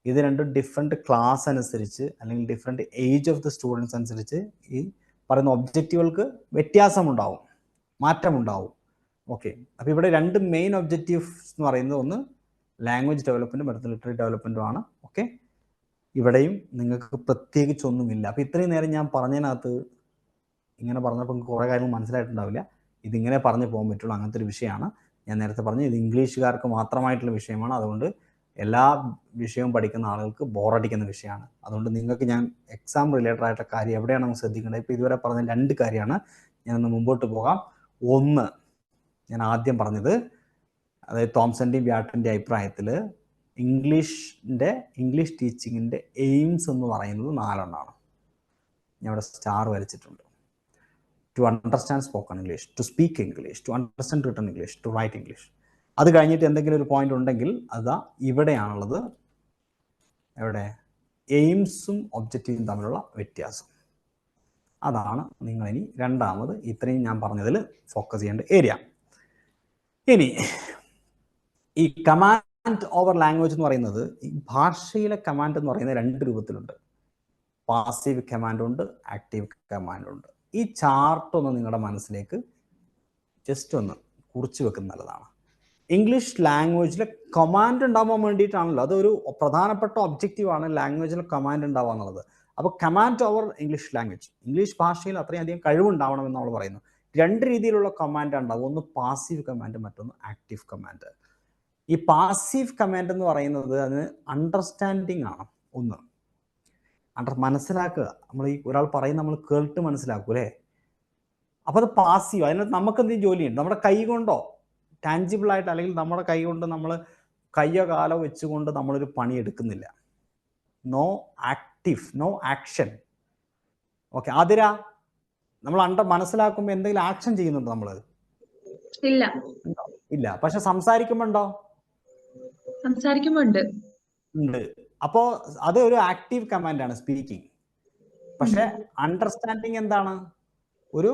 ഇത് രണ്ടും ഡിഫറെൻറ്റ് ക്ലാസ് അനുസരിച്ച് അല്ലെങ്കിൽ different age of the students അനുസരിച്ച് ഈ പറയുന്ന ഒബ്ജക്റ്റീവുകൾക്ക് വ്യത്യാസമുണ്ടാവും, മാറ്റമുണ്ടാവും. ഓക്കെ, അപ്പോൾ ഇവിടെ രണ്ട് മെയിൻ ഒബ്ജക്റ്റീവ്സ് എന്ന് പറയുന്നത് ഒന്ന് ലാംഗ്വേജ് ഡെവലപ്മെൻറ്റും മറ്റൊന്ന് ലിറ്റററി ഡെവലപ്മെൻറ്റുമാണ്. ഓക്കെ, ഇവിടെയും നിങ്ങൾക്ക് പ്രത്യേകിച്ചൊന്നുമില്ല. അപ്പോൾ ഇത്രയും നേരം ഞാൻ പറഞ്ഞതിനകത്ത് ഇങ്ങനെ പറഞ്ഞപ്പോൾ കുറേ കാര്യങ്ങൾ മനസ്സിലായിട്ടുണ്ടാവില്ല. ഇതിങ്ങനെ പറഞ്ഞു പോകാൻ പറ്റുള്ളൂ, അങ്ങനത്തെ ഒരു വിഷയമാണ്. ഞാൻ നേരത്തെ പറഞ്ഞു, ഇത് ഇംഗ്ലീഷുകാർക്ക് മാത്രമായിട്ടുള്ള വിഷയമാണ്. അതുകൊണ്ട് എല്ലാ വിഷയവും പഠിക്കുന്ന ആളുകൾക്ക് ബോറടിക്കുന്ന വിഷയമാണ്. അതുകൊണ്ട് നിങ്ങൾക്ക് ഞാൻ എക്സാം റിലേറ്റഡ് ആയിട്ടുള്ള കാര്യം എവിടെയാണ് നമുക്ക് ശ്രദ്ധിക്കേണ്ടത്. ഇപ്പോൾ ഇതുവരെ പറഞ്ഞ രണ്ട് കാര്യമാണ്. ഞാനൊന്ന് മുമ്പോട്ട് പോകാം. ഒന്ന്, ഞാൻ ആദ്യം പറഞ്ഞത്, അതായത് തോംസൻ്റെയും വ്യാട്ടിൻ്റെ അഭിപ്രായത്തിൽ ഇംഗ്ലീഷ് ടീച്ചിങ്ങിൻ്റെ എയിംസ് എന്ന് പറയുന്നത് 4 എണ്ണമാണ്. ഞാൻ ഇവിടെ സ്റ്റാർ വരച്ചിട്ടുണ്ട്. To understand spoken English, to speak English, to understand written English, to write English. അത് കഴിഞ്ഞിട്ട് എന്തെങ്കിലും ഒരു പോയിന്റ് ഉണ്ടെങ്കിൽ അതാ ഇവിടെയാണുള്ളത്. എവിടെ? എയിംസും ഒബ്ജക്റ്റീവും തമ്മിലുള്ള വ്യത്യാസം. അതാണ് നിങ്ങളിനി രണ്ടാമത് ഇത്രയും ഞാൻ പറഞ്ഞതിൽ ഫോക്കസ് ചെയ്യേണ്ട ഏരിയ. ഇനി ഈ കമാൻഡ് ഓവർ ലാംഗ്വേജ് എന്ന് പറയുന്നത്, ഈ ഭാഷയിലെ കമാൻഡ് എന്ന് പറയുന്നത് 2 രൂപത്തിലുണ്ട്. പാസീവ് കമാൻഡ് ഉണ്ട്, ആക്റ്റീവ് കമാൻഡ് ഉണ്ട്. ഈ ചാർട്ട് ഒന്ന് നിങ്ങളുടെ മനസ്സിലേക്ക് ജസ്റ്റ് ഒന്ന് കുറിച്ച് വെക്കുന്നത് നല്ലതാണ്. ഇംഗ്ലീഷ് ലാംഗ്വേജിലെ കമാൻഡ് ഉണ്ടാവാൻ വേണ്ടിയിട്ടാണല്ലോ, അതൊരു പ്രധാനപ്പെട്ട ഒബ്ജക്റ്റീവാണ് ലാംഗ്വേജിൽ കമാൻഡ് ഉണ്ടാവുക എന്നുള്ളത്. അപ്പോൾ command over English language, English ഭാഷയിൽ അത്രയധികം കഴിവുണ്ടാവണം എന്ന് നമ്മൾ പറയുന്നു. രണ്ട് രീതിയിലുള്ള കമാൻഡ് ഉണ്ടാവും, ഒന്ന് പാസീവ് കമാൻഡ്, മറ്റൊന്ന് ആക്റ്റീവ് കമാൻഡ്. ഈ പാസീവ് കമാൻഡ് എന്ന് പറയുന്നത് അതിന് അണ്ടർസ്റ്റാൻഡിങ് ആണ്. ഒന്ന് മനസ്സിലാക്കുക, നമ്മൾ ഈ ഒരാൾ പറയുന്നത് നമ്മൾ കേട്ട് മനസ്സിലാക്കൂ അല്ലേ. അപ്പോൾ അത് പാസീവ്. അതിനകത്ത് നമുക്ക് എന്തെങ്കിലും ജോലിയുണ്ട്, നമ്മുടെ കൈ കൊണ്ടോ ടാഞ്ചിബിൾ ആയിട്ട്, അല്ലെങ്കിൽ നമ്മുടെ കൈ കൊണ്ട് നമ്മൾ കയ്യോ കാലോ വെച്ചുകൊണ്ട് നമ്മളൊരു പണി എടുക്കുന്നില്ല. No active, no action. Okay, Athira, നമ്മൾ മനസ്സിലാക്കുമ്പോൾ എന്തെങ്കിലും ആക്ഷൻ ചെയ്യുന്നുണ്ടോ നമ്മൾ? ഇല്ല. ഇല്ല. പക്ഷെ സംസാരിക്കുമ്പോ ഉണ്ടോ? സംസാരിക്കുമ്പോ ഉണ്ട്. അപ്പോ അത് ഒരു ആക്റ്റീവ് കമാൻഡ് ആണ്, സ്പീക്കിംഗ്. പക്ഷെ അണ്ടർസ്റ്റാൻഡിങ് എന്താണ്? ഒരു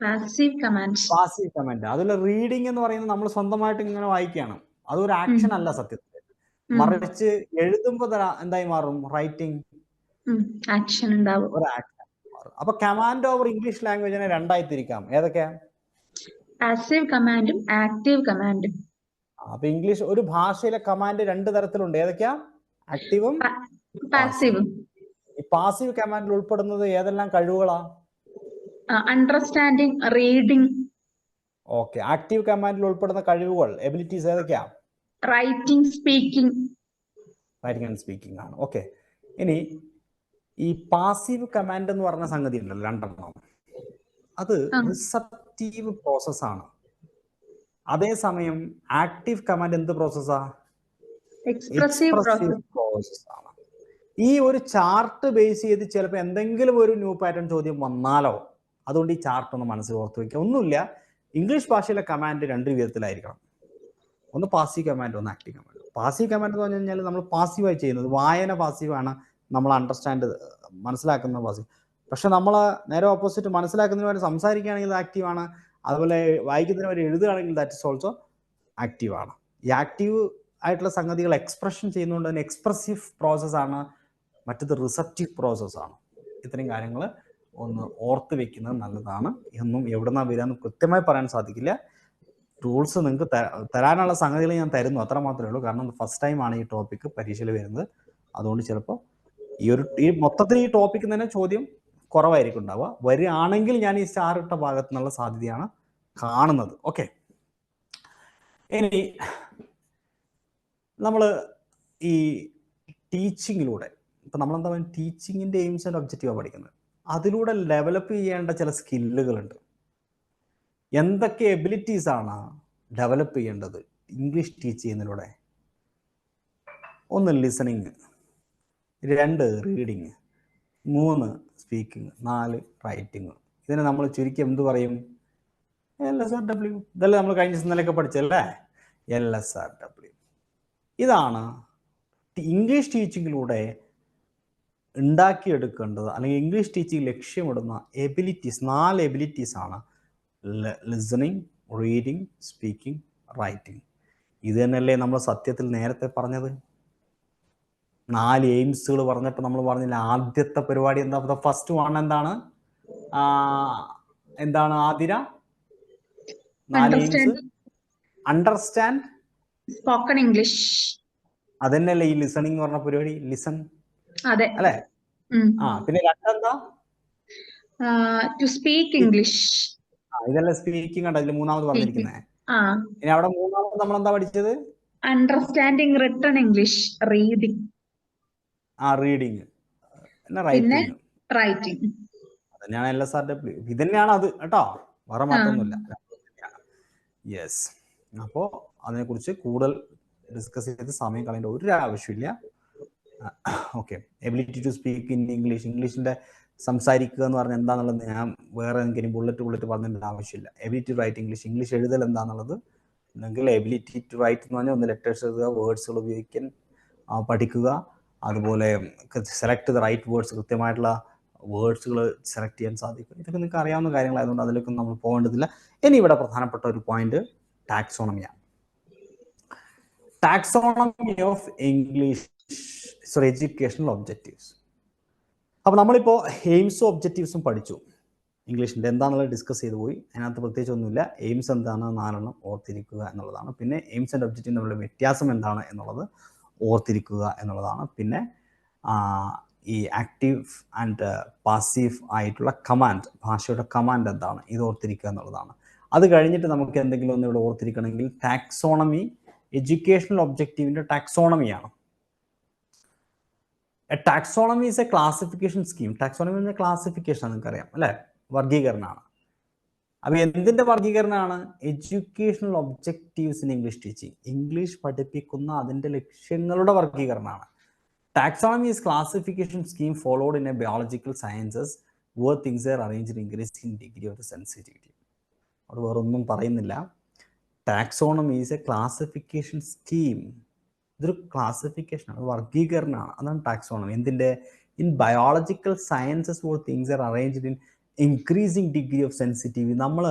പാസീവ് കമാൻഡ്. Passive command. അതിൽ റീഡിങ് എന്ന് പറയുന്നത് നമ്മൾ സ്വന്തമായിട്ട് ഇങ്ങനെ വായിക്കുകയാണ്, അതൊരു ആക്ഷൻ അല്ല സത്യത്തിൽ. മറിച്ച് എഴുതുമ്പോ എന്തായി മാറും? റൈറ്റിംഗ് ആക്ഷൻ ഉണ്ടാവും, ഒരു ആക്ഷൻ മാറും. അപ്പൊ കമാൻഡ് ഓവർ ഇംഗ്ലീഷ് ലാംഗ്വേജിനെ രണ്ടായി തിരിക്കാം. ഏതൊക്കെയാ? പാസീവ് കമാൻഡും ആക്റ്റീവ് കമാൻഡും. അപ്പൊ ഇംഗ്ലീഷ് ഒരു ഭാഷയിലെ കമാൻഡ് രണ്ട് തരത്തിലുണ്ട്. ഏതൊക്കെയാ? ആക്റ്റീവും പാസീവും. ഈ പാസീവ് കമാൻഡിൽ ഉൾപ്പെടുന്നത് ഏതെല്ലാം കഴിവുകളാ? Understanding, reading. ഓക്കെ. ആക്റ്റീവ് കമാൻഡിൽ ഉൾപ്പെടുന്ന കഴിവുകൾ, എബിലിറ്റീസ് ഏതൊക്കെയാ? Writing, speaking. Writing and speaking ആണ്. ഓക്കെ. ഇനി ഈ പാസീവ് കമാൻഡ് എന്ന് പറഞ്ഞ സംഗതി ഉണ്ടല്ലോ, രണ്ടെണ്ണം, അത് റിസപ്റ്റീവ് പ്രോസസ്സാണ്. അതേസമയം ആക്റ്റീവ് കമാൻഡ് എന്ത് പ്രോസസ്സാ? എക്സ്പ്രസീവ് പ്രോസസ്സാണ്. ഈ ഒരു ചാർട്ട് ബേസ് ചെയ്ത് ചിലപ്പോൾ എന്തെങ്കിലും ഒരു ന്യൂ പാറ്റേൺ ചോദ്യം വന്നാലോ, അതുകൊണ്ട് ഈ ചാർട്ട് ഒന്ന് മനസ്സിൽ ഓർത്ത് വയ്ക്കുക. ഒന്നുമില്ല, ഇംഗ്ലീഷ് ഭാഷയിലെ കമാൻഡ് രണ്ട് വിധത്തിലായിരിക്കണം. ഒന്ന് പാസീവ് കമാൻഡ്, ഒന്ന് ആക്റ്റീവ് കമാൻഡ്. പാസീവ് കമാൻഡ് എന്ന് പറഞ്ഞു കഴിഞ്ഞാൽ നമ്മൾ പാസീവായി ചെയ്യുന്നത്, വായന പാസീവാണ്, നമ്മൾ അണ്ടർസ്റ്റാൻഡ് മനസ്സിലാക്കുന്ന പാസീവ്. പക്ഷെ നമ്മൾ നേരെ ഓപ്പോസിറ്റ്, മനസ്സിലാക്കുന്നതിന് വരെ സംസാരിക്കുകയാണെങ്കിൽ ആക്റ്റീവാണ്, അതുപോലെ വായിക്കുന്നതിന് വരെ എഴുതുകയാണെങ്കിൽ ദാറ്റ് ഇസ് ഓൾസോ ആക്റ്റീവാണ്. ഈ ആക്റ്റീവ് ആയിട്ടുള്ള സംഗതികൾ എക്സ്പ്രഷൻ ചെയ്യുന്നതുകൊണ്ട് തന്നെ എക്സ്പ്രസീവ് പ്രോസസ്സാണ്, മറ്റത് റിസപ്റ്റീവ് പ്രോസസ്സാണ്. ഇത്രയും കാര്യങ്ങൾ ഒന്ന് ഓർത്ത് വെക്കുന്നത് നല്ലതാണ്. ഇതൊന്നും എവിടുന്നാ വരാന്ന് കൃത്യമായി പറയാൻ സാധിക്കില്ല. ടൂൾസ് നിങ്ങൾക്ക് തരാനുള്ള സംഗതികൾ ഞാൻ തരുന്നു, അത്ര മാത്രമേ ഉള്ളൂ. കാരണം ഫസ്റ്റ് ടൈം ആണ് ഈ ടോപ്പിക്ക് പരീക്ഷയിൽ വരുന്നത്. അതുകൊണ്ട് ചിലപ്പോൾ ഈ മൊത്തത്തിൽ ഈ ടോപ്പിക്ക് തന്നെ ചോദ്യം കുറവായിരിക്കും ഉണ്ടാവുക. വരികയാണെങ്കിൽ ഞാൻ ഈ സ്റ്റാർ ഇട്ട ഭാഗത്തു നിന്നുള്ള സാധ്യതയാണ് കാണുന്നത്. ഓക്കെ. ഇനി നമ്മൾ ഈ ടീച്ചിങ്ങിലൂടെ, ഇപ്പം നമ്മളെന്താ പറയുക, ടീച്ചിങ്ങിൻ്റെ എയിംസ് ആൻഡ് ഒബ്ജക്റ്റീവാണ് പഠിക്കുന്നത്. അതിലൂടെ ഡെവലപ്പ് ചെയ്യേണ്ട ചില സ്കില്ലുകളുണ്ട്. എന്തൊക്കെ എബിലിറ്റീസ് ആണ് ഡെവലപ്പ് ചെയ്യേണ്ടത് ഇംഗ്ലീഷ് ടീച്ച് ചെയ്യുന്നതിലൂടെ? ഒന്ന് ലിസണിങ്, 2 റീഡിങ്, 3 സ്പീക്കിംഗ്, 4 റൈറ്റിംഗ്. ഇതിനെ നമ്മൾ ചുരുക്കി എന്ത് പറയും? LSRW. ഇതല്ലേ നമ്മൾ കഴിഞ്ഞ ഇന്നലെയൊക്കെ പഠിച്ചല്ലേ, LSRW. ഇതാണ് ഇംഗ്ലീഷ് ടീച്ചിങ്ങിലൂടെ ഉണ്ടാക്കിയെടുക്കേണ്ടത്, അല്ലെങ്കിൽ ഇംഗ്ലീഷ് ടീച്ചിങ് ലക്ഷ്യമിടുന്ന എബിലിറ്റീസ്. 4 എബിലിറ്റീസ് ആണ്: ലിസണിങ്, റീഡിങ്, സ്പീക്കിംഗ്, റൈറ്റിംഗ്. ഇത് തന്നെയല്ലേ നമ്മൾ സത്യത്തിൽ നേരത്തെ പറഞ്ഞത്? 4 എയിംസുകൾ പറഞ്ഞപ്പോൾ നമ്മൾ പറഞ്ഞില്ല, ആദ്യത്തെ പരിപാടി എന്താ? ഫസ്റ്റ് വൺ എന്താണ്? എന്താണ് Athira? 4 aims. Understand spoken English. അതന്നെയല്ലേ ഈ ലിസണിങ് എന്ന് പറഞ്ഞ പരിപാടി? ലിസൺ അതെ അല്ലേ? പിന്നെ 2 എന്താ? To speak English. ഇതല്ലേ സ്പീക്കിംഗ് ആണ് അതിൽ മൂന്നാമത് പറഞ്ഞിരിക്കുന്നത്. ഇനി അവിടെ മൂന്നാമത് നമ്മൾ എന്താ പഠിച്ചത്? Understanding, written English, reading. Reading, പിന്നെ റൈറ്റിംഗ്. അതന്നെയാണ് LSRW. ഇതന്നെയാണ് അത് കേട്ടോ, വേറെ മാറ്റമൊന്നുമില്ല. യെസ്. അപ്പോൾ അതിനെക്കുറിച്ച് കൂടുതൽ ഡിസ്കസ് ചെയ്ത് സമയം കളയേണ്ട ഒരു ആവശ്യമില്ല. Okay. Ability to speak in English, ഇംഗ്ലീഷിന്റെ സംസാരിക്കുക എന്ന് പറഞ്ഞാൽ എന്താണെന്നുള്ളത് ഞാൻ വേറെ എനിക്ക് ബുള്ളറ്റ് പറഞ്ഞതിൻ്റെ ആവശ്യമില്ല. Ability to write English, English എഴുതൽ എന്താണെന്നുള്ളത് അല്ലെങ്കിൽ എബിലിറ്റി ടു റൈറ്റ് എന്ന് പറഞ്ഞാൽ ഒന്ന് ലെറ്റേഴ്സ് എഴുതുക, വേർഡ്സുകൾ ഉപയോഗിക്കാൻ പഠിക്കുക, അതുപോലെ സെലക്ട് ദ റൈറ്റ് വേർഡ്സ്, കൃത്യമായിട്ടുള്ള വേർഡ്സുകൾ സെലക്ട് ചെയ്യാൻ സാധിക്കും. ഇതൊക്കെ നിങ്ങൾക്ക് അറിയാവുന്ന കാര്യങ്ങളായതുകൊണ്ട് അതിലേക്കൊന്നും നമ്മൾ പോകേണ്ടതില്ല. ഇനി ഇവിടെ പ്രധാനപ്പെട്ട ഒരു പോയിന്റ് ടാക്സോണമിയാണ്. Taxonomy of English educational objectives. അപ്പോൾ നമ്മളിപ്പോൾ എയിംസും ഒബ്ജക്റ്റീവ്സും പഠിച്ചു. ഇംഗ്ലീഷിൻ്റെ എന്താണെന്നുള്ളത് ഡിസ്കസ് ചെയ്തു പോയി. അതിനകത്ത് പ്രത്യേകിച്ച് ഒന്നുമില്ല. എയിംസ് എന്താണ് 4 ഓർത്തിരിക്കുക എന്നുള്ളതാണ്. പിന്നെ എയിംസ് ആൻഡ് ഒബ്ജക്റ്റീവ് തമ്മിലുള്ള വ്യത്യാസം എന്താണ് എന്നുള്ളത് ഓർത്തിരിക്കുക എന്നുള്ളതാണ്. പിന്നെ ഈ ആക്റ്റീവ് ആൻഡ് പാസീവ് ആയിട്ടുള്ള കമാൻഡ്, ഭാഷയുടെ കമാൻഡ് എന്താണ്, ഇത് ഓർത്തിരിക്കുക എന്നുള്ളതാണ്. അത് കഴിഞ്ഞിട്ട് നമുക്ക് എന്തെങ്കിലും ഒന്ന് ഇവിടെ ഓർത്തിരിക്കണമെങ്കിൽ ടാക്സോണമി, എഡ്യൂക്കേഷണൽ ഒബ്ജക്റ്റീവിൻ്റെ ടാക്സോണമിയാണ്. Taxonomy is a classification scheme. Taxonomy എന്ന ക്ലാസിഫിക്കേഷൻ നിങ്ങൾക്കറിയാം അല്ലേ, വർഗീകരണമാണ്. അപ്പോൾ എന്തിൻ്റെ വർഗീകരണമാണ്? Educational objectives in English teaching, English പഠിപ്പിക്കുന്ന അതിൻ്റെ ലക്ഷ്യങ്ങളുടെ വർഗീകരണമാണ്. Taxonomy is classification scheme followed in a biological sciences where things are arranged in increasing degree of the sensitivity. അത് വേറൊന്നും പറയുന്നില്ല. Taxonomy is a classification scheme. ഇതൊരു ക്ലാസിഫിക്കേഷനാണ്, വർഗീകരണമാണ്. അതാണ് ടാക്സോണമി. എന്തിൻ്റെ? In biological sciences where things are arranged in increasing degree of sensitivity. നമ്മൾ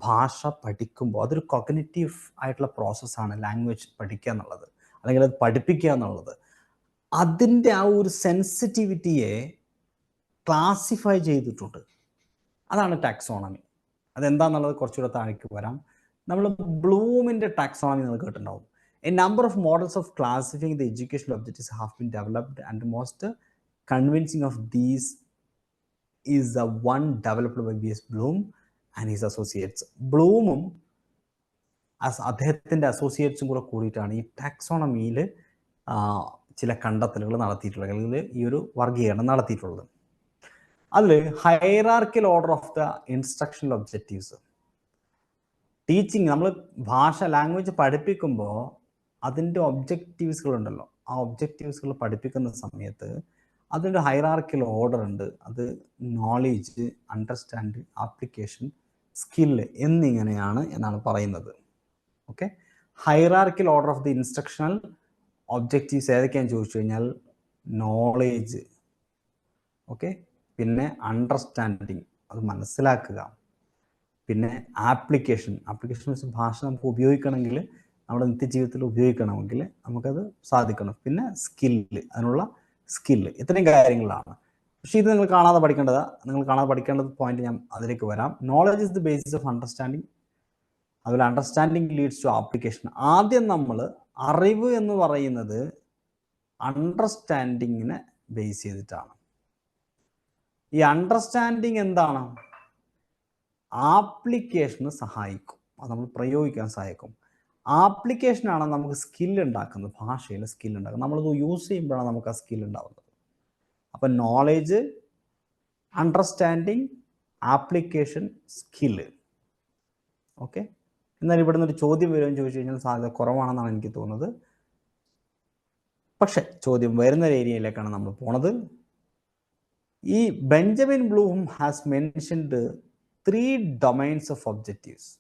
ഭാഷ പഠിക്കുമ്പോൾ അതൊരു കോഗ്നിറ്റീവ് ആയിട്ടുള്ള പ്രോസസ്സാണ് ലാംഗ്വേജ് പഠിക്കുക എന്നുള്ളത്, അല്ലെങ്കിൽ അത് പഠിപ്പിക്കുക എന്നുള്ളത്. അതിൻ്റെ ആ ഒരു സെൻസിറ്റിവിറ്റിയെ ക്ലാസിഫൈ ചെയ്തിട്ടുണ്ട്. അതാണ് ടാക്സോണമി. അതെന്താണെന്നുള്ളത് കുറച്ചുകൂടെ താഴേക്ക് വരാം. നമ്മൾ ബ്ലൂമിൻ്റെ ടാക്സോണമി നിങ്ങൾ കേട്ടിട്ടുണ്ടാവും. A number of models of classifying the educational objectives have been developed and most convincing of these is the one developed by B.S. Bloom and his associates. ബ്ലൂമും അദ്ദേഹത്തിൻ്റെ അസോസിയേറ്റ്സും കൂടെ കൂടിയിട്ടാണ് ഈ ടാക്സോണമിയിൽ ചില കണ്ടെത്തലുകൾ നടത്തിയിട്ടുള്ളത്, അല്ലെങ്കിൽ ഈ ഒരു വർഗീകരണം നടത്തിയിട്ടുള്ളത്. അതിൽ hierarchical order of the instructional objectives. Teaching, നമ്മൾ ഭാഷ ലാംഗ്വേജ് പഠിപ്പിക്കുമ്പോൾ അതിൻ്റെ ഒബ്ജക്റ്റീവ്സുകളുണ്ടല്ലോ, ആ ഒബ്ജക്റ്റീവ്സുകൾ പഠിപ്പിക്കുന്ന സമയത്ത് അതിൻ്റെ ഹൈറാർക്കിയൽ ഓർഡർ ഉണ്ട്. അത് നോളേജ്, അണ്ടർസ്റ്റാൻഡ്, ആപ്ലിക്കേഷൻ, സ്കില്ല് എന്നിങ്ങനെയാണ് എന്നാണ് പറയുന്നത്. Okay, hierarchical order of the instructional objectives ഏതൊക്കെയാണെന്ന് ചോദിച്ചു കഴിഞ്ഞാൽ നോളേജ്, ഓക്കെ, പിന്നെ അണ്ടർസ്റ്റാൻഡിങ്, അത് മനസ്സിലാക്കുക, പിന്നെ ആപ്ലിക്കേഷൻ വെച്ച് ഭാഷ നമുക്ക് ഉപയോഗിക്കണമെങ്കിൽ, നമ്മുടെ നിത്യജീവിതത്തിൽ ഉപയോഗിക്കണമെങ്കിൽ നമുക്കത് സാധിക്കണം, പിന്നെ സ്കില്ല്, അതിനുള്ള സ്കില്ല്. ഇത്രയും കാര്യങ്ങളാണ്. പക്ഷേ ഇത് നിങ്ങൾ കാണാതെ പഠിക്കേണ്ടത് പോയിന്റ് ഞാൻ അതിലേക്ക് വരാം. Knowledge is the basis of understanding. അതുപോലെ അണ്ടർസ്റ്റാൻഡിങ് ലീഡ്സ് ടു ആപ്ലിക്കേഷൻ. ആദ്യം നമ്മൾ അറിവ് എന്ന് പറയുന്നത് അണ്ടർസ്റ്റാൻഡിങ്ങിനെ ബേസ് ചെയ്തിട്ടാണ്. ഈ അണ്ടർസ്റ്റാൻഡിങ് എന്താണ്? ആപ്ലിക്കേഷന് സഹായിക്കും, അത് നമ്മൾ പ്രയോഗിക്കാൻ സഹായിക്കും. ആപ്ലിക്കേഷനാണ് നമുക്ക് സ്കിൽ ഉണ്ടാക്കുന്നത്, ഭാഷയിൽ സ്കിൽ ഉണ്ടാക്കുന്നത്. നമ്മളത് യൂസ് ചെയ്യുമ്പോഴാണ് നമുക്ക് ആ സ്കിൽ ഉണ്ടാവുന്നത്. അപ്പം knowledge, understanding, application, skill. Okay, എന്നാൽ ഇവിടെ നിന്നൊരു ചോദ്യം വരുമെന്ന് ചോദിച്ചു കഴിഞ്ഞാൽ സാധ്യത കുറവാണെന്നാണ് എനിക്ക് തോന്നുന്നത്. പക്ഷെ ചോദ്യം വരുന്ന ഏരിയയിലേക്കാണ് നമ്മൾ പോണത്. ഈ Benjamin Bloom has mentioned 3 domains of objectives.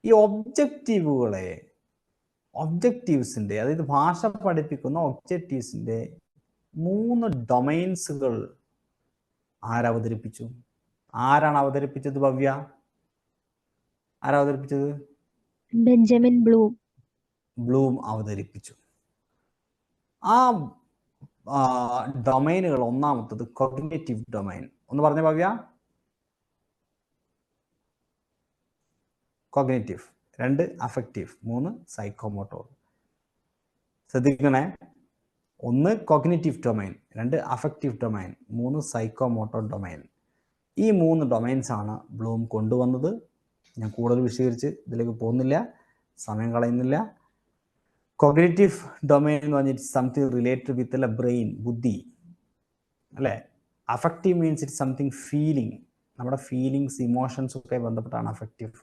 ഈ ഒബ്ജക്റ്റീവ്സിൻ്റെ, അതായത് ഭാഷ പഠിപ്പിക്കുന്ന ഒബ്ജക്റ്റീവ്സിൻ്റെ 3 ഡൊമൈൻസുകൾ ആരവതരിപ്പിച്ചു? ആരാണ് അവതരിപ്പിച്ചത്? ഭവ്യ, ആരവതരിപ്പിച്ചത്? ബെഞ്ചമിൻ ബ്ലൂം അവതരിപ്പിച്ചു. ആ ഡൊമൈനുകൾ, ഒന്നാമത്തത് കോഗ്നിറ്റീവ് ഡൊമൈൻ. ഒന്ന് പറഞ്ഞ ഭവ്യ. കോഗ്നിറ്റീവ്. 2 അഫക്റ്റീവ്. 3 സൈക്കോമോട്ടോർ. ശ്രദ്ധിക്കണേ, 1 cognitive domain, 2 affective domain, 3 psychomotor domain. ഈ 3 ഡൊമൈൻസ് ആണ് ബ്ലൂം കൊണ്ടുവന്നത്. ഞാൻ കൂടുതൽ വിശദീകരിച്ച് ഇതിലേക്ക് പോകുന്നില്ല, സമയം കളയുന്നില്ല. കോഗ്നിറ്റീവ് ഡൊമൈൻ എന്ന് പറഞ്ഞിട്ട് സംതിങ് റിലേറ്റഡ് വിത്ത് അല്ല ബ്രെയിൻ, ബുദ്ധി അല്ലേ. Affective means it something feeling, നമ്മുടെ ഫീലിങ്സ്, ഇമോഷൻസ് ഒക്കെ ബന്ധപ്പെട്ടാണ് അഫക്റ്റീവ്.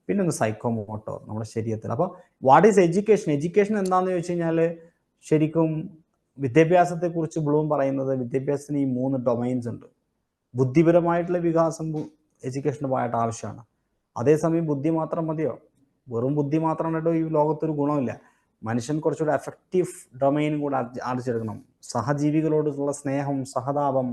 പിന്നെ ഒന്ന് സൈക്കോമോട്ടോർ, നമ്മുടെ ശരീരത്തിൽ. അപ്പോൾ വാട്ട് ഈസ് എഡ്യൂക്കേഷൻ? എഡ്യൂക്കേഷൻ എന്താണെന്ന് ചോദിച്ചു കഴിഞ്ഞാൽ ശരിക്കും വിദ്യാഭ്യാസത്തെക്കുറിച്ച് ബ്ലൂം പറയുന്നത് വിദ്യാഭ്യാസത്തിന് ഈ 3 ഡൊമൈൻസ് ഉണ്ട്. ബുദ്ധിപരമായിട്ടുള്ള വികാസം എഡ്യൂക്കേഷന് പോയിട്ട് ആവശ്യമാണ്. അതേസമയം ബുദ്ധി മാത്രം മതിയോ? വെറും ബുദ്ധി മാത്രമായിട്ടോ ഈ ലോകത്തൊരു ഗുണമില്ല. മനുഷ്യൻ കുറച്ചുകൂടെ അഫക്റ്റീവ് ഡൊമൈനും കൂടെ ആർജിച്ചെടുക്കണം. സഹജീവികളോടുള്ള സ്നേഹം, സഹതാപം,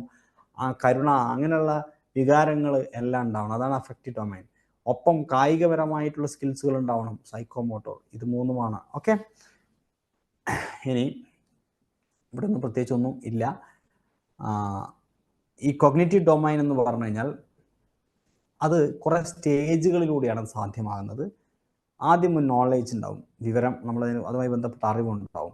കരുണ, അങ്ങനെയുള്ള വികാരങ്ങൾ എല്ലാം ഉണ്ടാവണം. അതാണ് അഫക്റ്റീവ് ഡൊമൈൻ. ഒപ്പം കായികപരമായിട്ടുള്ള സ്കിൽസുകൾ ഉണ്ടാവണം, സൈക്കോമോട്ടോർ. ഇത് 3മാണ്. ഓക്കെ, ഇനി ഇവിടെ ഒന്നും പ്രത്യേകിച്ചൊന്നും ഇല്ല. ഈ കൊഗ്നിറ്റീവ് ഡൊമൈൻ എന്ന് പറഞ്ഞു കഴിഞ്ഞാൽ അത് കുറേ സ്റ്റേജുകളിലൂടെയാണ് സാധ്യമാകുന്നത്. ആദ്യം ഒരു നോളേജ് ഉണ്ടാവും, വിവരം, അതുമായി ബന്ധപ്പെട്ട അറിവുണ്ടാവും.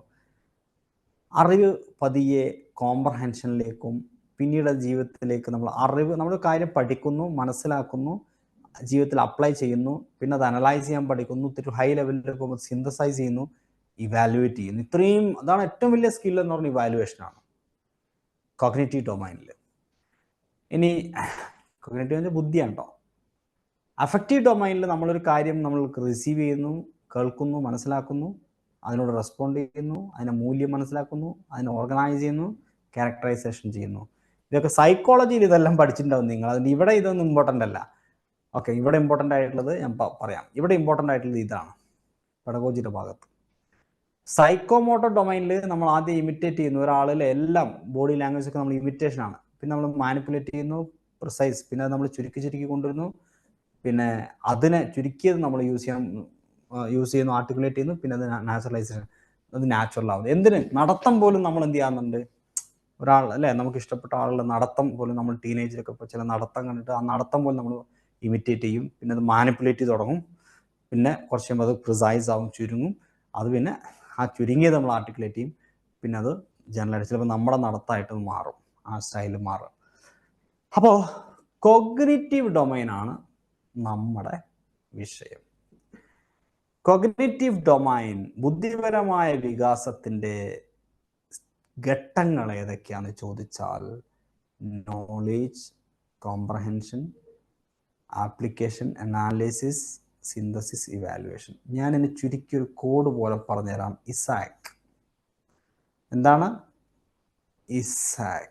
അറിവ് പതിയെ കോംപ്രഹെൻഷനിലേക്കും പിന്നീട് ജീവിതത്തിലേക്ക് നമ്മൾ കാര്യം പഠിക്കുന്നു, മനസ്സിലാക്കുന്നു, ജീവിതത്തിൽ അപ്ലൈ ചെയ്യുന്നു, പിന്നെ അത് അനലൈസ് ചെയ്യാൻ പഠിക്കുന്നു, ഒരു ഹൈ ലെവലിലേക്ക് പോകുമ്പോൾ സിന്തസൈസ് ചെയ്യുന്നു, ഇവാലുവേറ്റ് ചെയ്യുന്നു. ഇത്രയും അതാണ് ഏറ്റവും വലിയ സ്കിൽ എന്ന് പറഞ്ഞാൽ ഇവാലുവേഷനാണ് കോഗ്നിറ്റീവ് ഡൊമൈനിൽ. ഇനി കോഗ്നിറ്റീവ് ബുദ്ധിയാണ് കേട്ടോ. അഫക്റ്റീവ് ഡൊമൈനിൽ നമ്മളൊരു കാര്യം നമ്മൾ റിസീവ് ചെയ്യുന്നു, കേൾക്കുന്നു, മനസ്സിലാക്കുന്നു, അതിനോട് റെസ്പോണ്ട് ചെയ്യുന്നു, അതിൻ്റെ മൂല്യം മനസ്സിലാക്കുന്നു, അതിനെ ഓർഗനൈസ് ചെയ്യുന്നു, ക്യാരക്ടറൈസേഷൻ ചെയ്യുന്നു. ഇതൊക്കെ സൈക്കോളജിയിൽ ഇതെല്ലാം പഠിച്ചിട്ടുണ്ടാവും നിങ്ങൾ. അതിന് ഇവിടെ ഇതൊന്നും ഇമ്പോർട്ടൻ്റ് അല്ല. ഓക്കെ, ഇവിടെ ഇമ്പോർട്ടൻ്റ് ആയിട്ടുള്ളത് ഞാൻ പറയാം. ഇവിടെ ഇമ്പോർട്ടൻ്റ് ആയിട്ടുള്ളത് ഇതാണ് പെഡഗോജിയുടെ ഭാഗത്ത്. സൈക്കോമോട്ടർ ഡൊമൈനിൽ നമ്മൾ ആദ്യം ഇമിറ്റേറ്റ് ചെയ്യുന്നു ഒരാളിലെ എല്ലാം, ബോഡി ലാംഗ്വേജ് ഒക്കെ നമ്മൾ ഇമിറ്റേഷൻ ആണ്. പിന്നെ നമ്മൾ മാനിപ്പുലേറ്റ് ചെയ്യുന്നു, പ്രിസൈസ്, പിന്നെ അത് നമ്മൾ ചുരുക്കി കൊണ്ടുവരുന്നു, പിന്നെ അതിനെ ചുരുക്കിയത് നമ്മൾ യൂസ് ചെയ്യുന്നു, ആർട്ടിക്കുലേറ്റ് ചെയ്യുന്നു, പിന്നെ അത് നാച്ചുറലൈസേഷൻ, അത് നാച്ചുറൽ ആവുന്നു. എന്തിന് നടത്തം പോലും നമ്മൾ എന്ത് ചെയ്യാറുണ്ട്, ഒരാൾ അല്ലേ, നമുക്ക് ഇഷ്ടപ്പെട്ട ആളുടെ നടത്തം പോലും നമ്മൾ ടീനേജിലൊക്കെ ഇപ്പോൾ ചില നടത്തം കണ്ടിട്ട് ആ നടത്തം പോലും നമ്മൾ ഇമിറ്റേറ്റ് ചെയ്യും, പിന്നെ അത് മാനിപ്പുലേറ്റ് ചെയ്ത് തുടങ്ങും, പിന്നെ കുറച്ച് കഴിയുമ്പോൾ അത് പ്രിസൈസ് ആവും, ചുരുങ്ങും, അത് പിന്നെ ആ ചുരുങ്ങിയത് നമ്മൾ ആർട്ടിക്കുലേറ്റ് ചെയ്യും, പിന്നെ അത് ജനറലായിട്ട് ചിലപ്പോൾ നമ്മുടെ നടത്തമായിട്ട് മാറും, ആ സ്റ്റൈൽ മാറും. അപ്പോൾ കോഗ്നിറ്റീവ് ഡൊമൈനാണ് നമ്മുടെ വിഷയം. കോഗ്നിറ്റീവ് ഡൊമൈൻ, ബുദ്ധിപരമായ വികാസത്തിൻ്റെ ഘട്ടങ്ങൾ ഏതൊക്കെയാണെന്ന് ചോദിച്ചാൽ knowledge, comprehension, application, analysis, synthesis, evaluation. ഞാൻ എന്നെ ചുരുക്കിയൊരു കോഡ് പോലെ പറഞ്ഞുതരാം. ഇസാക്. എന്താണ് Isaac?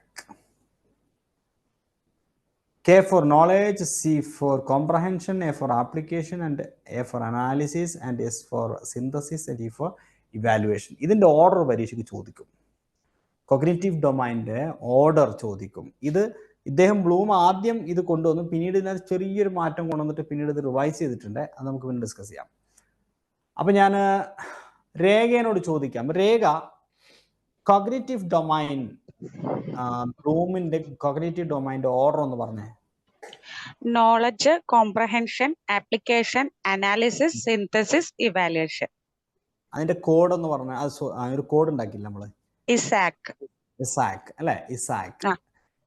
K for knowledge, C for comprehension, A for application, and A for analysis, and S for synthesis, and E for evaluation. ഇതിൻ്റെ ഓർഡർ പരീക്ഷയ്ക്ക് ചോദിക്കും. Cognitive ഡൊമൈൻ്റെ order ചോദിക്കും. ഇദ്ദേഹം ബ്ലൂം ആദ്യം ഇത് കൊണ്ടുവന്നു, പിന്നീട് ഇതിനകത്ത് ചെറിയൊരു മാറ്റം കൊണ്ടുവന്നിട്ട് പിന്നീട് ഇത് റിവൈസ് ചെയ്തിട്ടുണ്ട്. അത് നമുക്ക് പിന്നെ ഡിസ്കസ് ചെയ്യാം. അപ്പം ഞാൻ രേഖയോട് ചോദിക്കാം. രേഖ, കോഗ്നിറ്റീവ് ഡൊമൈൻ, ബ്ലൂമിന്റെ കോഗ്നിറ്റീവ് ഡൊമൈൻ്റെ ഓർഡർ ഒന്ന് പറഞ്ഞേ. Knowledge, comprehension, application, analysis, synthesis, evaluation. അതിന്റെ കോഡ് എന്ന് പറഞ്ഞാൽ ഒരു കോഡ് ഉണ്ടാക്കില്ല നമ്മള്. ഇസാക്. ഇസാക് അല്ലെ? ഇസാക്.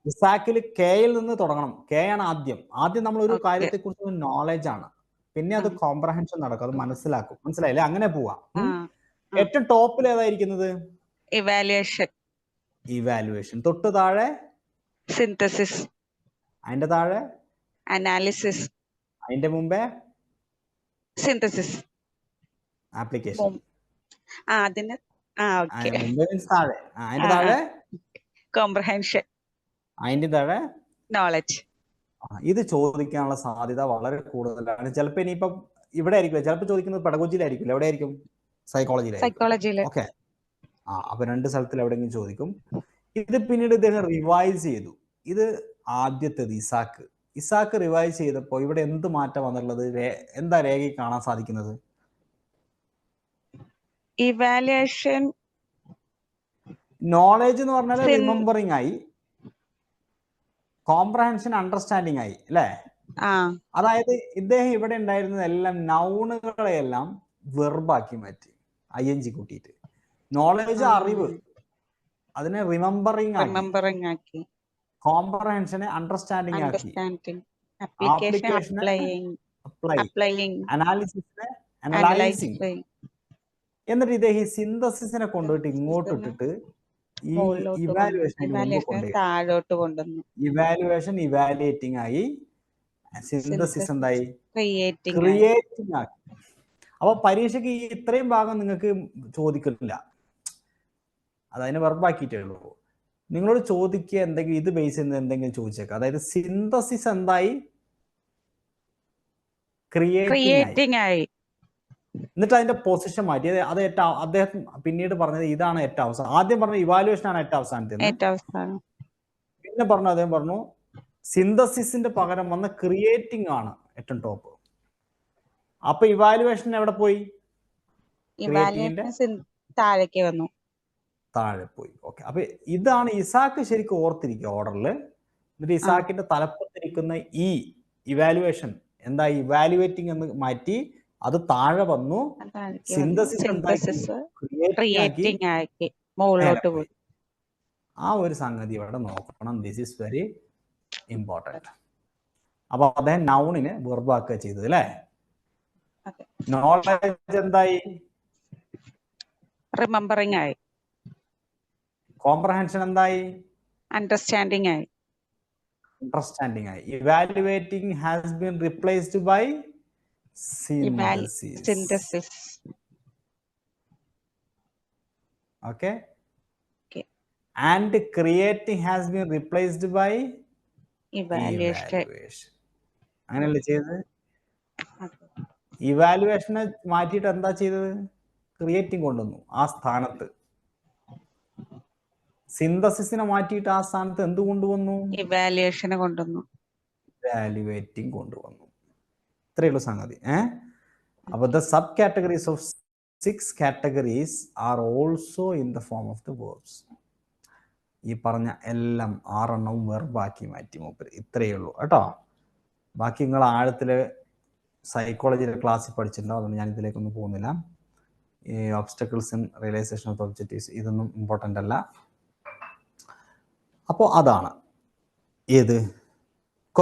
ഇസാക്കിൽ കെയിൽ നിന്ന് തുടങ്ങണം. കെ ആണ് ആദ്യം നമ്മൾ ഒരു കാര്യത്തെ കുറിച്ച് നോളജ് ആണ്, പിന്നെ അത് കോംപ്രഹെൻഷൻ നടക്കും, അത് മനസ്സിലാക്കും. മനസ്സിലായില്ലേ? അങ്ങനെ പോവാം. ഏറ്റവും ടോപ്പിൽ ഏതായിരിക്കുന്നത്? ഇവാലുവേഷൻ. തൊട്ട് താഴെ സിന്തസിസ്, അതിന്റെ താഴെ അനാലിസിസ്, അതിന്റെ മുമ്പേ സിന്തസിസ്, ആപ്ലിക്കേഷൻ. അതിന്റെ താഴെ അതിന്റെ താഴെ കോംപ്രഹെൻഷൻ, അതിന്റെ താഴെ നോളജ്. ഇത് ചോദിക്കാനുള്ള സാധ്യത വളരെ കൂടുതലാണ്. ചിലപ്പോൾ ഇനിയിപ്പം ഇവിടെ ആയിരിക്കില്ല, ചിലപ്പോൾ ചോദിക്കുന്നത് പെഡഗോജിയിലായിരിക്കില്ല. എവിടെ ആയിരിക്കും? സൈക്കോളജിയിൽ. ഓക്കെ, അപ്പൊ രണ്ട് സ്ഥലത്തിൽ എവിടെയെങ്കിലും ചോദിക്കും. ഇത് പിന്നീട് ഇദ്ദേഹം റിവൈസ് ചെയ്തു. ഇത് ആദ്യത്തേത് ഇസാക്ക് റിവൈസ് ചെയ്തപ്പോൾ ഇവിടെ എന്ത് മാറ്റം വന്നുള്ളത്? എന്താ രേഖയിൽ കാണാൻ സാധിക്കുന്നത്? ഇവാലുവേഷൻ. നോളേജ് എന്ന് പറഞ്ഞാൽ റിമെമ്പറിങ് ആയി, കോംപ്രഹെൻഷൻ അണ്ടർസ്റ്റാൻഡിങ് ആയി അല്ലേ? അതായത് ഇദ്ദേഹം ഇവിടെ ഉണ്ടായിരുന്നത് എല്ലാം നൗണുകളെയെല്ലാം വെർബാക്കി മാറ്റി, ING കൂട്ടിയിട്ട്. നോളേജ് അറിവ്, അതിനെ റിമെമ്പറിങ് ആക്കി, കോംപ്രഹെൻഷനെ അണ്ടർസ്റ്റാൻഡിങ് ആക്കി, ആപ്ലിക്കേഷനെ അപ്ലൈയിങ്, അനാലിസിസിനെ അനലൈസിങ്. എന്നിട്ട് ഇദ്ദേഹം ഈ സിന്തസിസിനെ കൊണ്ടുപോയിട്ട് ഇങ്ങോട്ട് ഇട്ടിട്ട് ഈ ഇവാലുവേഷൻ ഇവാലുവേറ്റിംഗ് ആയി, സിന്തസിസ് എന്തായി? ക്രിയേറ്റിംഗ് ആക്കി. അപ്പൊ പരീക്ഷയ്ക്ക് ഈ ഇത്രയും ഭാഗം നിങ്ങൾക്ക് ചോദിക്കുന്നില്ല, അതതിനെ വെർബാക്കിയിട്ടേ ഉള്ളൂ. നിങ്ങളോട് ചോദിക്കുക എന്തെങ്കിലും ഇത് ബേസ് ചെയ്യുന്ന എന്തെങ്കിലും ചോദിച്ചേക്കാം. അതായത് സിന്തസിസ് എന്തായി? ക്രിയേറ്റിംഗ് ആയി. എന്നിട്ട് അതിന്റെ പൊസിഷൻ മാറ്റി. അത് അദ്ദേഹം പിന്നീട് പറഞ്ഞത് ഇതാണ് ഏറ്റവും അവസാനം. ആദ്യം പറഞ്ഞ ഇവാലുവേഷൻ ആണ് ഏറ്റവും അവസാനത്തെ. പിന്നെ അദ്ദേഹം പറഞ്ഞു സിന്തസിസിന്റെ പകരം വന്ന ക്രിയേറ്റിംഗ് ആണ് ഏറ്റവും ടോപ്പ്. അപ്പൊ ഇവാലുവേഷൻ എവിടെ പോയി? താഴെ പോയി. ഓക്കെ, അപ്പൊ ഇതാണ് ഇസാക്ക് ശരിക്കും ഓർത്തിരിക്കുക ഓർഡറിൽ. എന്നിട്ട് ഇസാക്കിന്റെ തലപ്പത്തിരിക്കുന്ന ഈ ഇവാലുവേഷൻ എന്താ, ഇവാലുവേറ്റിംഗ് എന്ന് മാറ്റി അത് താഴെ വന്നു, സിന്തസിസ് എന്താക്കി, ക്രിയേറ്റിംഗ് ആക്കി മുകളിലോട്ട് പോയി. ആ ഒരു സംഗതി ഇവിടെ നോക്കണം. This is very important. അപ്പൊ അദ്ദേഹം നൗണിനെ വെർബാക്കുക ചെയ്തത് അല്ലേ? നോളജ് എന്തായി? റിമെമ്പറിംഗ് ആയി. കോംപ്രഹെൻഷൻ എന്തായി? അണ്ടർസ്റ്റാൻഡിംഗ് ആയി. അണ്ടർസ്റ്റാൻഡിംഗ് ആയി. Evaluating has been replaced by synthesis. Okay. And creating has been replaced by evaluation. അങ്ങനെയല്ലേ ചെയ്തത്? ഇവാലുവേഷനെ മാറ്റിയിട്ട് എന്താ ചെയ്തത്? ക്രിയേറ്റിംഗ് കൊണ്ടുവന്നു ആ സ്ഥാനത്ത്. സിന്തസിസിനെ മാറ്റിയിട്ട് ആ സ്ഥാനത്ത് എന്ത് കൊണ്ടുവന്നു? ഇവാലുവേഷനെ കൊണ്ടുവന്നു. ഇവാലുവേറ്റിംഗ് കൊണ്ടുവന്നു. ഇത്രയേ ഉള്ളൂ സംഗതി. അപ്പൊ the sub categories of 6 categories are also in the form of the verbs. ഈ പറഞ്ഞ എല്ലാം 6 എണ്ണവും വെർബാക്കി മാറ്റി മൂപ്പര്. ഇത്രയേ ഉള്ളൂ കേട്ടോ. ബാക്കി നിങ്ങൾ ആഴത്തില് സൈക്കോളജിയുടെ ക്ലാസ്സിൽ പഠിച്ചിട്ടുണ്ടോ, അതുകൊണ്ട് ഞാൻ ഇതിലേക്കൊന്നും പോകുന്നില്ല. ഈ obstacles in realisation of objectives ഇതൊന്നും ഇമ്പോർട്ടൻ്റ് അല്ല. അപ്പോൾ അതാണ് ഏത്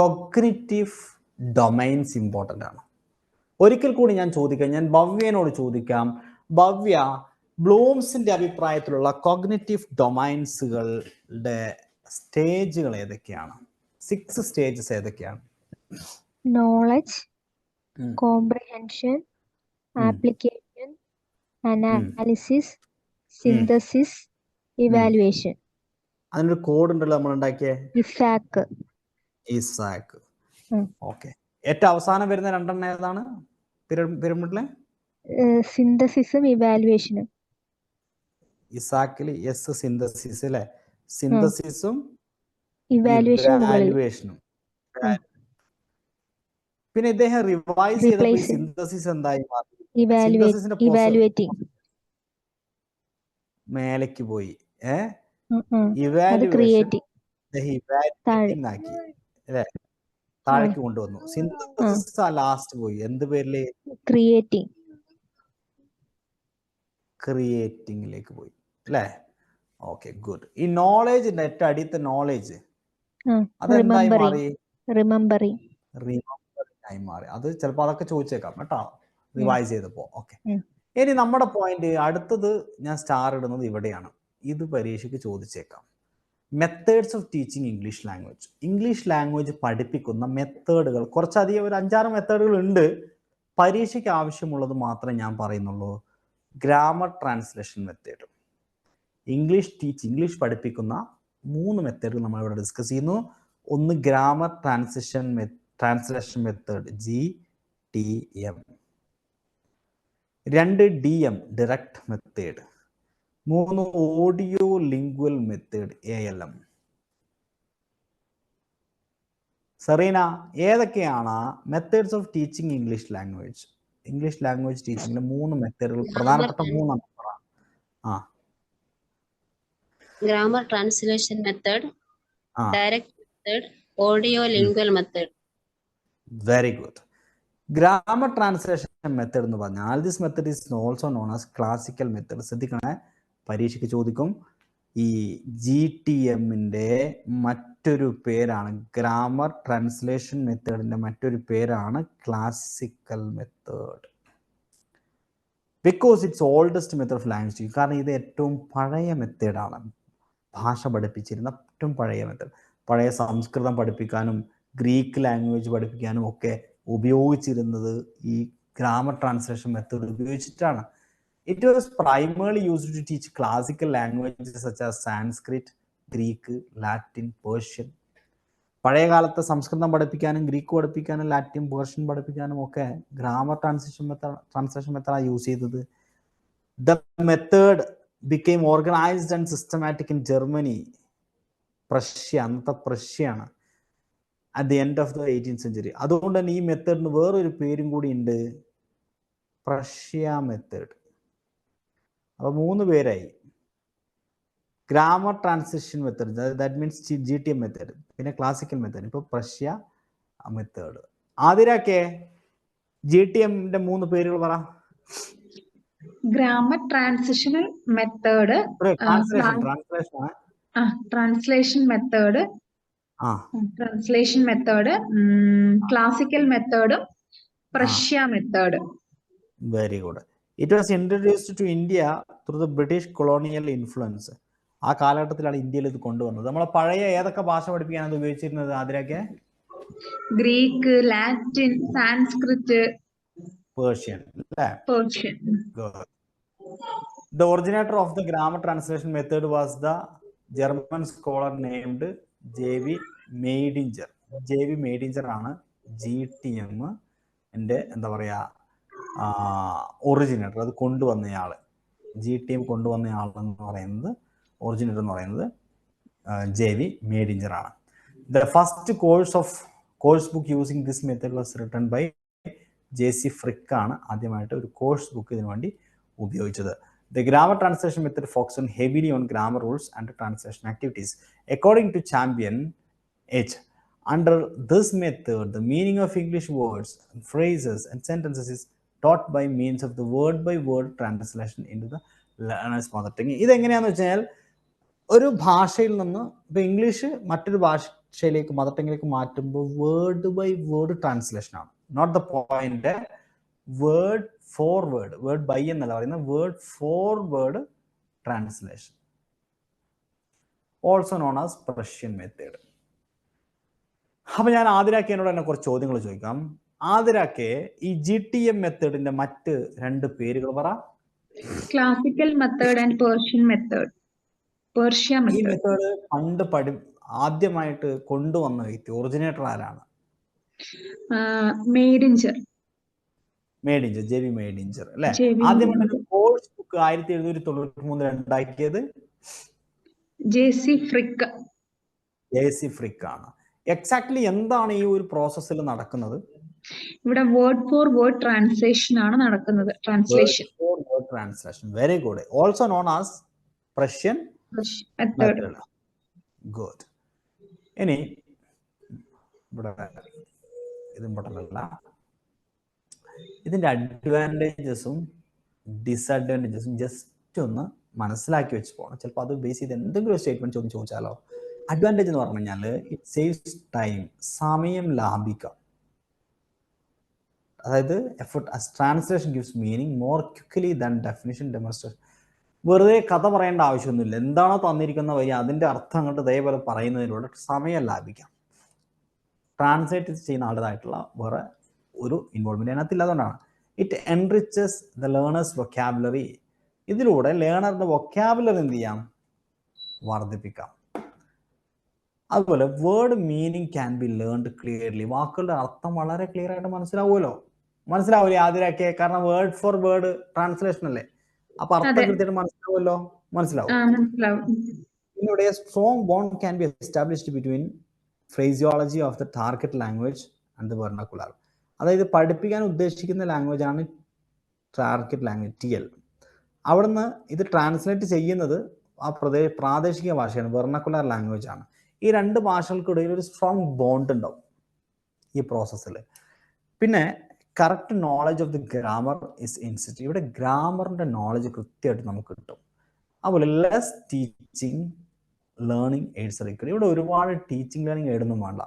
കോഗ്നിറ്റീവ് ഡൊമൈൻസ് ഇമ്പോർട്ടൻ്റ് ആണ്. ഒരിക്കൽ കൂടി ഞാൻ ചോദിക്കാം, ഞാൻ ഭവ്യനോട് ചോദിക്കാം, ഭവ്യ, ബ്ലൂംസിന്റെ അഭിപ്രായത്തിലുള്ള കോഗ്നിറ്റീവ് ഡൊമൈൻസുകളുടെ സ്റ്റേജുകൾ ഏതൊക്കെയാണ്? 6 സ്റ്റേജസ് ഏതൊക്കെയാണ്? Knowledge, comprehension, application, analysis, synthesis, evaluation. അതിനൊരു കോഡ് ഉണ്ടല്ലോ നമ്മൾ ഉണ്ടാക്കിയ ഇസാക്ക്. ഓക്കെ. ഏറ്റവും അവസാനം വരുന്ന 2 എണ്ണം ഏതാണ് പിരമിഡിലെ? സിന്തസിസും ഇവാലുവേഷനും. ഇസാക്കില് എസ് സിന്തസിസ് അല്ലെ? സിന്തസിസും ഇവാലുവേഷനും. പിന്നെ ഇദ്ദേഹം റിവൈസ് ചെയ്തപ്പോൾ സിന്തസിസ് എന്തായി മാറി? ഇവാലുവേറ്റിംഗ് മേലേക്ക് പോയി. ക്രിയേറ്റിംഗ് ആക്കി അല്ലെ? താഴേക്ക് കൊണ്ടുവന്നു. സിന്തസിസ് ലാസ്റ്റ് പോയി. എന്ത് പേരില്? ക്രിയേറ്റിംഗിലേക്ക് പോയി അല്ലേ? Okay, good. ഈ നോളേജിന്റെ ഏറ്റവും അടിയത്തെ നോളേജ് അതെന്തായി മാറി? റിമെമ്പറിംഗ് ആയി മാറി. അത് ചിലപ്പോൾ അതൊക്കെ ചോദിച്ചേക്കാം കേട്ടോ റിവൈസ് ചെയ്തപ്പോ. ഓക്കെ. ഇനി നമ്മുടെ പോയിന്റ് അടുത്തത് ഞാൻ സ്റ്റാർ ഇടുന്നത് ഇവിടെയാണ്. ഇത് പരീക്ഷയ്ക്ക് ചോദിച്ചേക്കാം. Methods of teaching English language. English language പഠിപ്പിക്കുന്ന മെത്തേഡുകൾ കുറച്ചധികം, ഒരു 5-6 മെത്തേഡുകൾ ഉണ്ട്. പരീക്ഷയ്ക്ക് ആവശ്യമുള്ളത് മാത്രമേ ഞാൻ പറയുന്നുള്ളൂ. Grammar translation method. ഇംഗ്ലീഷ് പഠിപ്പിക്കുന്ന 3 മെത്തേഡുകൾ നമ്മൾ ഇവിടെ ഡിസ്കസ് ചെയ്യുന്നു. ഒന്ന് grammar translation method GTM, 2 DM direct method, 3 audio lingual method ALM. Serena, ഏതൊക്കെയാണ് methods of teaching English language? English language ടീച്ചിങ്ങിലെ 3 മെത്തേഡുകൾ, പ്രധാനപ്പെട്ട 3 എണ്ണം. Grammar translation method, direct method, audio lingual method. Very good. Grammar translation method എന്ന് പറഞ്ഞാൽ this method is also known as classical method. ശ്രദ്ധിക്കണേ, പരീക്ഷയ്ക്ക് ചോദിക്കും. ഈ GTMന്റെ മറ്റൊരു പേരാണ്, ഗ്രാമർ ട്രാൻസ്ലേഷൻ മെത്തേഡിന്റെ മറ്റൊരു പേരാണ് classical method. Because it's oldest method of language teaching. കാരണം ഇത് ഏറ്റവും പഴയ മെത്തേഡാണ്. ഭാഷ പഠിപ്പിച്ചിരുന്ന ഏറ്റവും പഴയ മെത്തേഡ്. പഴയ സംസ്കൃതം പഠിപ്പിക്കാനും ഗ്രീക്ക് ലാംഗ്വേജ് പഠിപ്പിക്കാനും ഒക്കെ ഉപയോഗിച്ചിരുന്നത് ഈ ഗ്രാമർ ട്രാൻസ്ലേഷൻ മെത്തേഡ് ഉപയോഗിച്ചിട്ടാണ്. It was primarily used to teach classical languages such as Sanskrit, Greek, Latin, Persian. പഴയ കാലത്ത് സംസ്കൃതം പഠിപ്പിക്കാനും ഗ്രീക്ക് പഠിപ്പിക്കാനും ലാറ്റിൻ, പേർഷ്യൻ പഠിപ്പിക്കാനും ഒക്കെ ഗ്രാമർ ട്രാൻസ്ലേഷൻ മെത്തേഡാണ് യൂസ് ചെയ്തത്. The method became organized and systematic in Germany, Prussia, അന്നത്തെ പ്രഷ്യയാണ്, at the end of the 18th century. അതുകൊണ്ട് തന്നെ ഈ മെത്തേഡിന് വേറൊരു പേരും കൂടി ഉണ്ട്, പ്രഷ്യ മെത്തേഡ്. അപ്പൊ 3 പേരായി. Grammar transition method, that means GTM method, പിന്നെ ക്ലാസിക്കൽ മെത്തേഡ്, ഇപ്പോൾ പ്രഷ്യ മെത്തേഡ്. ആതിരാക്കെ GTMന്റെ 3 പേരുകൾ പറ. Grammar transitional method, translation method, classical മെത്തേഡും Prussia method. Very good. It was introduced to India through the British colonial influence. ആ കാലഘട്ടത്തിലാണ് ഇന്ത്യയിൽ ഇത് കൊണ്ടുവന്നത്. നമ്മളെ പഴയ ഏതൊക്കെ ഭാഷ പഠിപ്പിക്കാനാണ് ഉപയോഗിച്ചിരുന്നത് ആതിരൊക്കെ? ഗ്രീക്ക്, ലാറ്റിൻ, സാൻസ്ക്രിറ്റ്, പേർഷ്യൻ അല്ലേ? Persian. The originator of the grammar translation method was the German scholar named J.V. Meidinger. J.V. Meidinger ആണ് GTM ന്റെ എന്താ പറയാ ഒറിജിനേറ്റർ, അത് കൊണ്ടുവന്നയാള്. GTM കൊണ്ടുവന്നയാൾ എന്ന് പറയുന്നത്, ഒറിജിനേറ്റർ എന്ന് പറയുന്നത് J.V. Meidinger ആണ്. The first course book using this method was written by J.C. Frick ആണ് ആദ്യമായിട്ട് ഒരു കോഴ്സ് ബുക്ക് ഇതിനു വേണ്ടി ഉപയോഗിച്ചത്. The grammar translation method focuses heavily on grammar rules and translation activities. According to Champion H, under this method, the meaning of English words, phrases, and sentences is taught by means of the word-by-word translation into the learner's mother tongue. ഇത് എങ്ങനെയാന്ന് വെച്ചാൽ ഒരു ഭാഷയിൽ നിന്ന് ഇപ്പോൾ English മറ്റൊരു ഭാഷയിലേക്ക് mother ടങ്ങിലേക്ക് മാറ്റുമ്പോൾ വേർഡ് ബൈ വേർഡ് ട്രാൻസ്ലേഷൻ ആണ്. Not the point, word for word, word by എന്നല്ല പറയുന്നത്, word for word translation, also known as Prussian method. അപ്പൊ ഞാൻ ആതിരാക്കേനോട് തന്നെ കുറച്ച് ചോദ്യങ്ങൾ ചോദിക്കാം. ആതിരാക്കെ ഈ GTM മെത്തേഡിന്റെ മറ്റ് 2 പേരുകൾ പറ. Classical method and Persian method. Persia ഈ മെത്തേഡ്. മെത്തേഡ് പണ്ട് ആദ്യമായിട്ട് കൊണ്ടുവന്ന വ്യക്തി, ഒറിജിനേറ്റർ ആരാണ്? മെയ്ഡിഞ്ചർ. J.V. Meidinger അല്ലെ? ആദ്യമായിട്ട് കോഴ്സ് ബുക്ക് 1793 ഉണ്ടാക്കിയത് J.C. Frick. J.C. Frick ആണ്. എക്സാക്ട്ലി എന്താണ് ഈ ഒരു പ്രോസസ്സിൽ നടക്കുന്നത്? ഇവിടെ വേർഡ് ഫോർ വേർഡ് ട്രാൻസ്ലേഷൻ ആണ് നടക്കുന്നത്. Translation. Very good. Also known as Prussian method. Good. ഇനി ഇവിടെ ഇത് ഇമ്പോർട്ടൻ്റ് അല്ല, ഇതിന്റെ അഡ്വാൻറ്റേജസും ഡിസഡ്വാൻറ്റേജസും ജസ്റ്റ് ഒന്ന് മനസ്സിലാക്കി വെച്ച് പോകണം. ചിലപ്പോൾ അത് ബേസ് ചെയ്ത് എന്തെങ്കിലും ഒരു സ്റ്റേറ്റ്മെന്റ് ചോദിച്ചാലോ. അഡ്വാൻറ്റേജ് എന്ന് പറഞ്ഞു കഴിഞ്ഞാൽ ഇറ്റ് സേവ്സ് ടൈം, സമയം ലാഭിക്കാം. അതായത് effort as translation gives meaning more quickly than definition demonstration. വെറുതെ കഥ പറയേണ്ട ആവശ്യമൊന്നുമില്ല. എന്താണോ തന്നിരിക്കുന്ന വരി അതിന്റെ അർത്ഥം അങ്ങോട്ട് ഇതേപോലെ പറയുന്നതിലൂടെ സമയം ലാഭിക്കാം. ട്രാൻസ്ലേറ്റ് ചെയ്യുന്ന ആളുകളായിട്ടുള്ള വേറെ ഒരു ഇൻവോൾവ്മെന്റ് അതിനകത്തില്ല. അതുകൊണ്ടാണ് it enriches the learners vocabulary. ഇതിലൂടെ ലേണറിന്റെ വൊക്കാബുലറി എന്ത് ചെയ്യാം? വർദ്ധിപ്പിക്കാം. അതുപോലെ word meaning can be learned clearly. വാക്കുകളുടെ അർത്ഥം വളരെ ക്ലിയർ ആയിട്ട് മനസ്സിലാവില്ലേ ആദ്യമൊക്കെ? കാരണം വേർഡ് ഫോർ വേർഡ് ട്രാൻസ്ലേഷൻ അല്ലേ, അപ്പൊ അർത്ഥം കൃത്യമായിട്ട് മനസ്സിലാവുമല്ലോ. മനസ്സിലാവും. ഇതിലൂടെ strong bond can be established between phraseology of the target language and the vernacular. അതായത് പഠിപ്പിക്കാൻ ഉദ്ദേശിക്കുന്ന ലാംഗ്വേജ് ആണ് ടാർഗറ്റ് ലാംഗ്വേജ് TL. അവിടുന്ന് ഇത് ട്രാൻസ്ലേറ്റ് ചെയ്യുന്നത് ആ പ്രാദേശിക ഭാഷയാണ്, വെർണക്കുലർ ലാംഗ്വേജ് ആണ്. ഈ 2 ഭാഷകൾക്കിടയിൽ ഒരു സ്ട്രോങ് ബോണ്ട് ഉണ്ടാവും ഈ പ്രോസസ്സിൽ. പിന്നെ correct knowledge of the grammar is insist. ഇവിടെ ഗ്രാമറിന്റെ നോളജ് കൃത്യമായിട്ട് നമുക്ക് കിട്ടും. അതുപോലെ less teaching learning AIDS required. ഇവിടെ ഒരുപാട് ടീച്ചിങ് ലേണിംഗ് എയ്ഡൊന്നും വേണ്ട.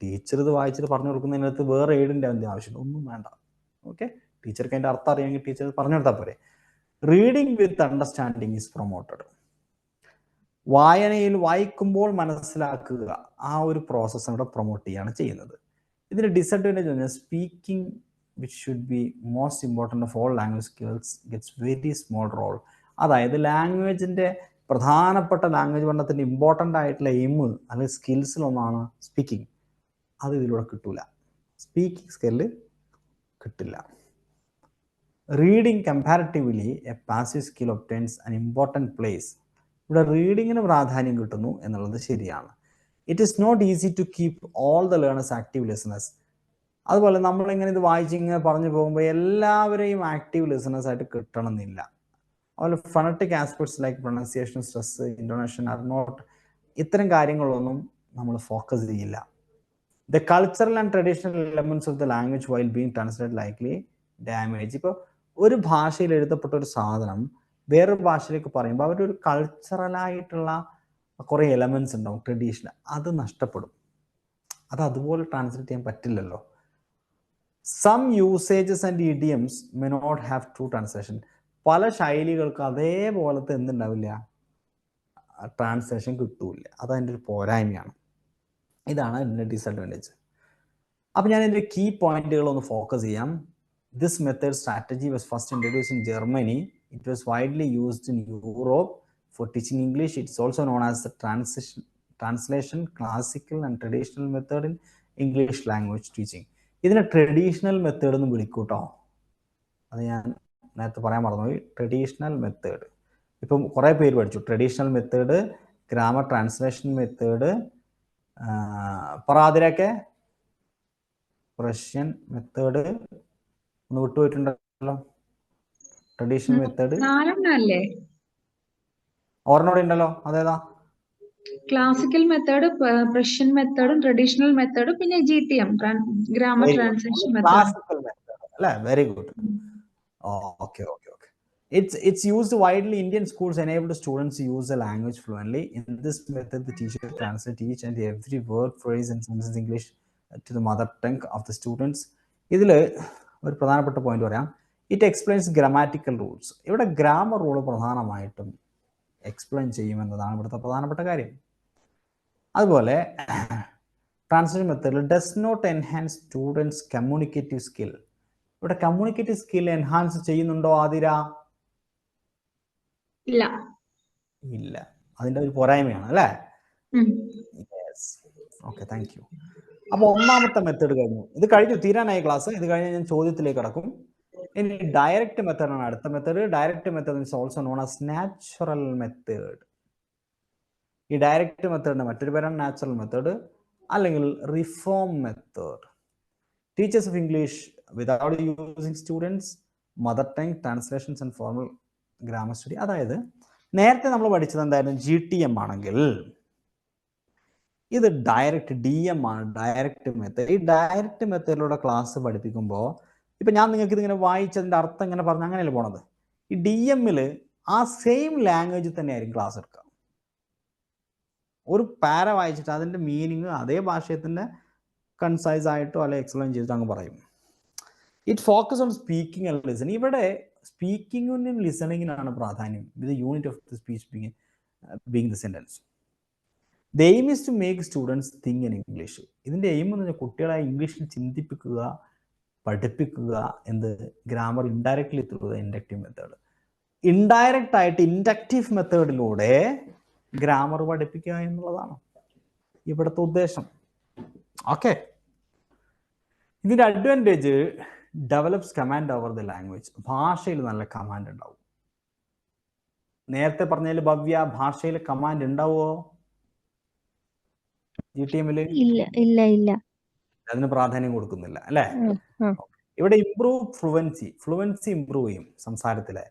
ടീച്ചർ ഇത് വായിച്ചിട്ട് പറഞ്ഞു കൊടുക്കുന്നതിനകത്ത് വേറെ എയ്ഡിൻ്റെ അതിൻ്റെ ആവശ്യമില്ല, ഒന്നും വേണ്ട. ഓക്കെ, ടീച്ചർക്ക് അതിൻ്റെ അർത്ഥം അറിയാമെങ്കിൽ ടീച്ചർ പറഞ്ഞു കൊടുത്താൽ പോരെ. Reading with understanding is promoted. വായനയിൽ വായിക്കുമ്പോൾ മനസ്സിലാക്കുക, ആ ഒരു പ്രോസസ്സ് ഇവിടെ പ്രൊമോട്ട് ചെയ്യാണ് ചെയ്യുന്നത്. ഇതിന്റെ ഡിസഡ്വാൻറ്റേജ് പറഞ്ഞാൽ speaking which should be most important of all language skills gets very small role. അതായത് ലാംഗ്വേജിന്റെ പ്രധാനപ്പെട്ട ലാംഗ്വേജ് പഠനത്തിന്റെ ഇമ്പോർട്ടൻ്റ് ആയിട്ടുള്ള എയിം അല്ലെങ്കിൽ സ്കിൽസിലൊന്നാണ് സ്പീക്കിംഗ്. അത് ഇതിലൂടെ കിട്ടൂല, സ്പീക്കിംഗ് സ്കില്ല് കിട്ടില്ല. Reading comparatively a passive skill obtains an important place. ഇവിടെ റീഡിങ്ങിന് പ്രാധാന്യം കിട്ടുന്നു എന്നുള്ളത് ശരിയാണ്. It is not easy to keep all the learners active listeners. അതുപോലെ നമ്മളിങ്ങനെ ഇത് വായിച്ചിങ്ങനെ പറഞ്ഞു പോകുമ്പോൾ എല്ലാവരെയും ആക്റ്റീവ് ലിസണേഴ്സ് ആയിട്ട് കിട്ടണമെന്നില്ല. അതുപോലെ phonetic aspects like pronunciation, stress, intonation are not, ഇത്തരം കാര്യങ്ങളൊന്നും നമ്മൾ ഫോക്കസ് ചെയ്യില്ല. The cultural and traditional elements of the language while being translated likely damage. ഇപ്പോൾ ഒരു ഭാഷയിൽ എഴുതപ്പെട്ട ഒരു സാധനം വേറൊരു ഭാഷയിലേക്ക് പറയുമ്പോൾ അവരുടെ ഒരു കൾച്ചറലായിട്ടുള്ള കുറേ എലമെന്റ്സ് ഉണ്ടാവും, ട്രഡീഷണൽ, അത് നഷ്ടപ്പെടും. അത് അതുപോലെ ട്രാൻസ്ലേറ്റ് ചെയ്യാൻ പറ്റില്ലല്ലോ. Some usages and idioms may not have true translation. പല ശൈലികൾക്ക് അതേപോലത്തെ എന്തുണ്ടാവില്ല, ട്രാൻസ്ലേഷൻ കിട്ടൂല. അതതിൻ്റെ ഒരു പോരായ്മയാണ്. ഇതാണ് ഇതിൻ്റെ ഡിസഡ്വാൻറ്റേജ്. അപ്പം ഞാൻ ഇതിൻ്റെ കീ പോയിന്റുകളൊന്ന് ഫോക്കസ് ചെയ്യാം. This method strategy was first introduced in Germany. It was widely used in Europe four teaching English. It's also known as the translation classical and traditional method in English language teaching. ഇതിനെ traditional method എന്ന് വിളിക്കൂട്ടോ. അത് ഞാൻ നേരത്തെ പറയാൻ മറന്നുപോയി. Traditional method ഇപ്പം കുറേ പേര് പഠിച്ചു. Traditional method, grammar translation method, പറാതിരൊക്കെ റഷ്യൻ മെത്തേഡ് ഒന്ന് വിട്ടുപോയിട്ടുണ്ടല്ലോ. ട്രഡീഷണൽ മെത്തേഡ് നാലെണ്ണല്ലേ? ഓർമ്മയോടെ ഉണ്ടല്ലോ. അതേതാ? ക്ലാസിക്കൽ മെത്തേഡ്, പ്രഷ്യൻ മെത്തേഡും ട്രഡീഷണൽ മെത്തേഡും പിന്നെ GTM grammar translation method. Classical method അല്ലേ? Very good. Okay okay okay. It's used widely. Indian schools enable students to use the language fluently. In this method, the teacher translates each and every word, phrase, and sentence in English to the mother tongue of the students. ഇതിൽ ഒരു പ്രധാനപ്പെട്ട point പറയാം. It explains grammatical rules. ഇവിടെ grammar rule പ്രധാനമായിട്ടും explain ചെയ്യുമെന്നതാണ് ഇവിടുത്തെ പ്രധാനപ്പെട്ട കാര്യം. അതുപോലെ ട്രാൻസ്ലേഷൻ മെത്തേഡിൽ does not enhance students communicative skill. ഇവിടെ കമ്മ്യൂണിക്കേറ്റീവ് സ്കിൽ എൻഹാൻസ് ചെയ്യുന്നുണ്ടോ ആതിര? ഇല്ല. ഇല്ല. അതിന്റെ ഒരു പോരായ്മയാണ് അല്ലേ? Okay, thank you. അപ്പൊ ഒന്നാമത്തെ മെത്തേഡ് കഴിഞ്ഞു. ഇത് കഴിഞ്ഞു, തീരാനായി ക്ലാസ്. ഇത് കഴിഞ്ഞ് ഞാൻ ചോദ്യത്തിലേക്ക് കടക്കും. ഇനി ഡയറക്റ്റ് മെത്തേഡാണ് അടുത്ത method. Direct method is also known as natural method. ഈ ഡയറക്റ്റ് മെത്തേഡിന്റെ മറ്റൊരു പേരാണ് നാച്ചുറൽ മെത്തേഡ് അല്ലെങ്കിൽ reform method. Teachers of English without using students mother tongue translations and formal grammar study. അതായത് നേരത്തെ നമ്മൾ പഠിച്ചത് എന്തായാലും GTM ആണെങ്കിൽ ഇത് ഡയറക്റ്റ് DM ആണ്, ഡയറക്റ്റ് മെത്തേഡ്. ഈ ഡയറക്റ്റ് മെത്തേഡിലൂടെ ക്ലാസ് പഠിപ്പിക്കുമ്പോൾ ഇപ്പം ഞാൻ നിങ്ങൾക്ക് ഇതിങ്ങനെ വായിച്ചതിൻ്റെ അർത്ഥം ഇങ്ങനെ പറഞ്ഞ് അങ്ങനെയല്ല പോണത്. ഈ DM-ൽ ആ സെയിം ലാംഗ്വേജിൽ തന്നെ ആയിരിക്കും ക്ലാസ് എടുക്കുക. ഒരു പാര വായിച്ചിട്ട് അതിൻ്റെ മീനിങ് അതേ ഭാഷയത്തിൻ്റെ കൺസൈസ് ആയിട്ടോ അല്ലെങ്കിൽ എക്സ്പ്ലെയിൻ ചെയ്തിട്ട് അങ്ങ് പറയും. It focus on speaking and listening. ഇവിടെ സ്പീക്കിങ്ങിനും ലിസണിങ്ങിനാണ് പ്രാധാന്യം. With unit of the speech being the sentence. The aim is to make students think in English. ഇതിൻ്റെ എയിം എന്ന് പറഞ്ഞാൽ കുട്ടികളെ ഇംഗ്ലീഷിൽ ചിന്തിപ്പിക്കുക, പഠിപ്പിക്കുക. എന്ത്? Grammar indirectly through the inductive method. Indirect ആയിട്ട് ഇൻഡക്റ്റീവ് മെത്തേഡിലൂടെ ഗ്രാമർ പഠിപ്പിക്കുക എന്നുള്ളതാണ് ഇവിടുത്തെ ഉദ്ദേശം. ഓക്കെ. ഇതിൻ്റെ advantage develops command over the language. ഭാഷയിൽ നല്ല കമാൻഡ് ഉണ്ടാവും. നേരത്തെ പറഞ്ഞതിൽ ഭവ്യ, ഭാഷയിൽ കമാൻഡ് ഉണ്ടാവുമോ GTM-ൽ? ഇല്ല. അതിന് പ്രാധാന്യം കൊടുക്കുന്നില്ല അല്ലേ? ഇവിടെ ഇംപ്രൂവ് ഫ്ലുവൻസി ഇംപ്രൂവ് ചെയ്യും സംസാരത്തിലെ.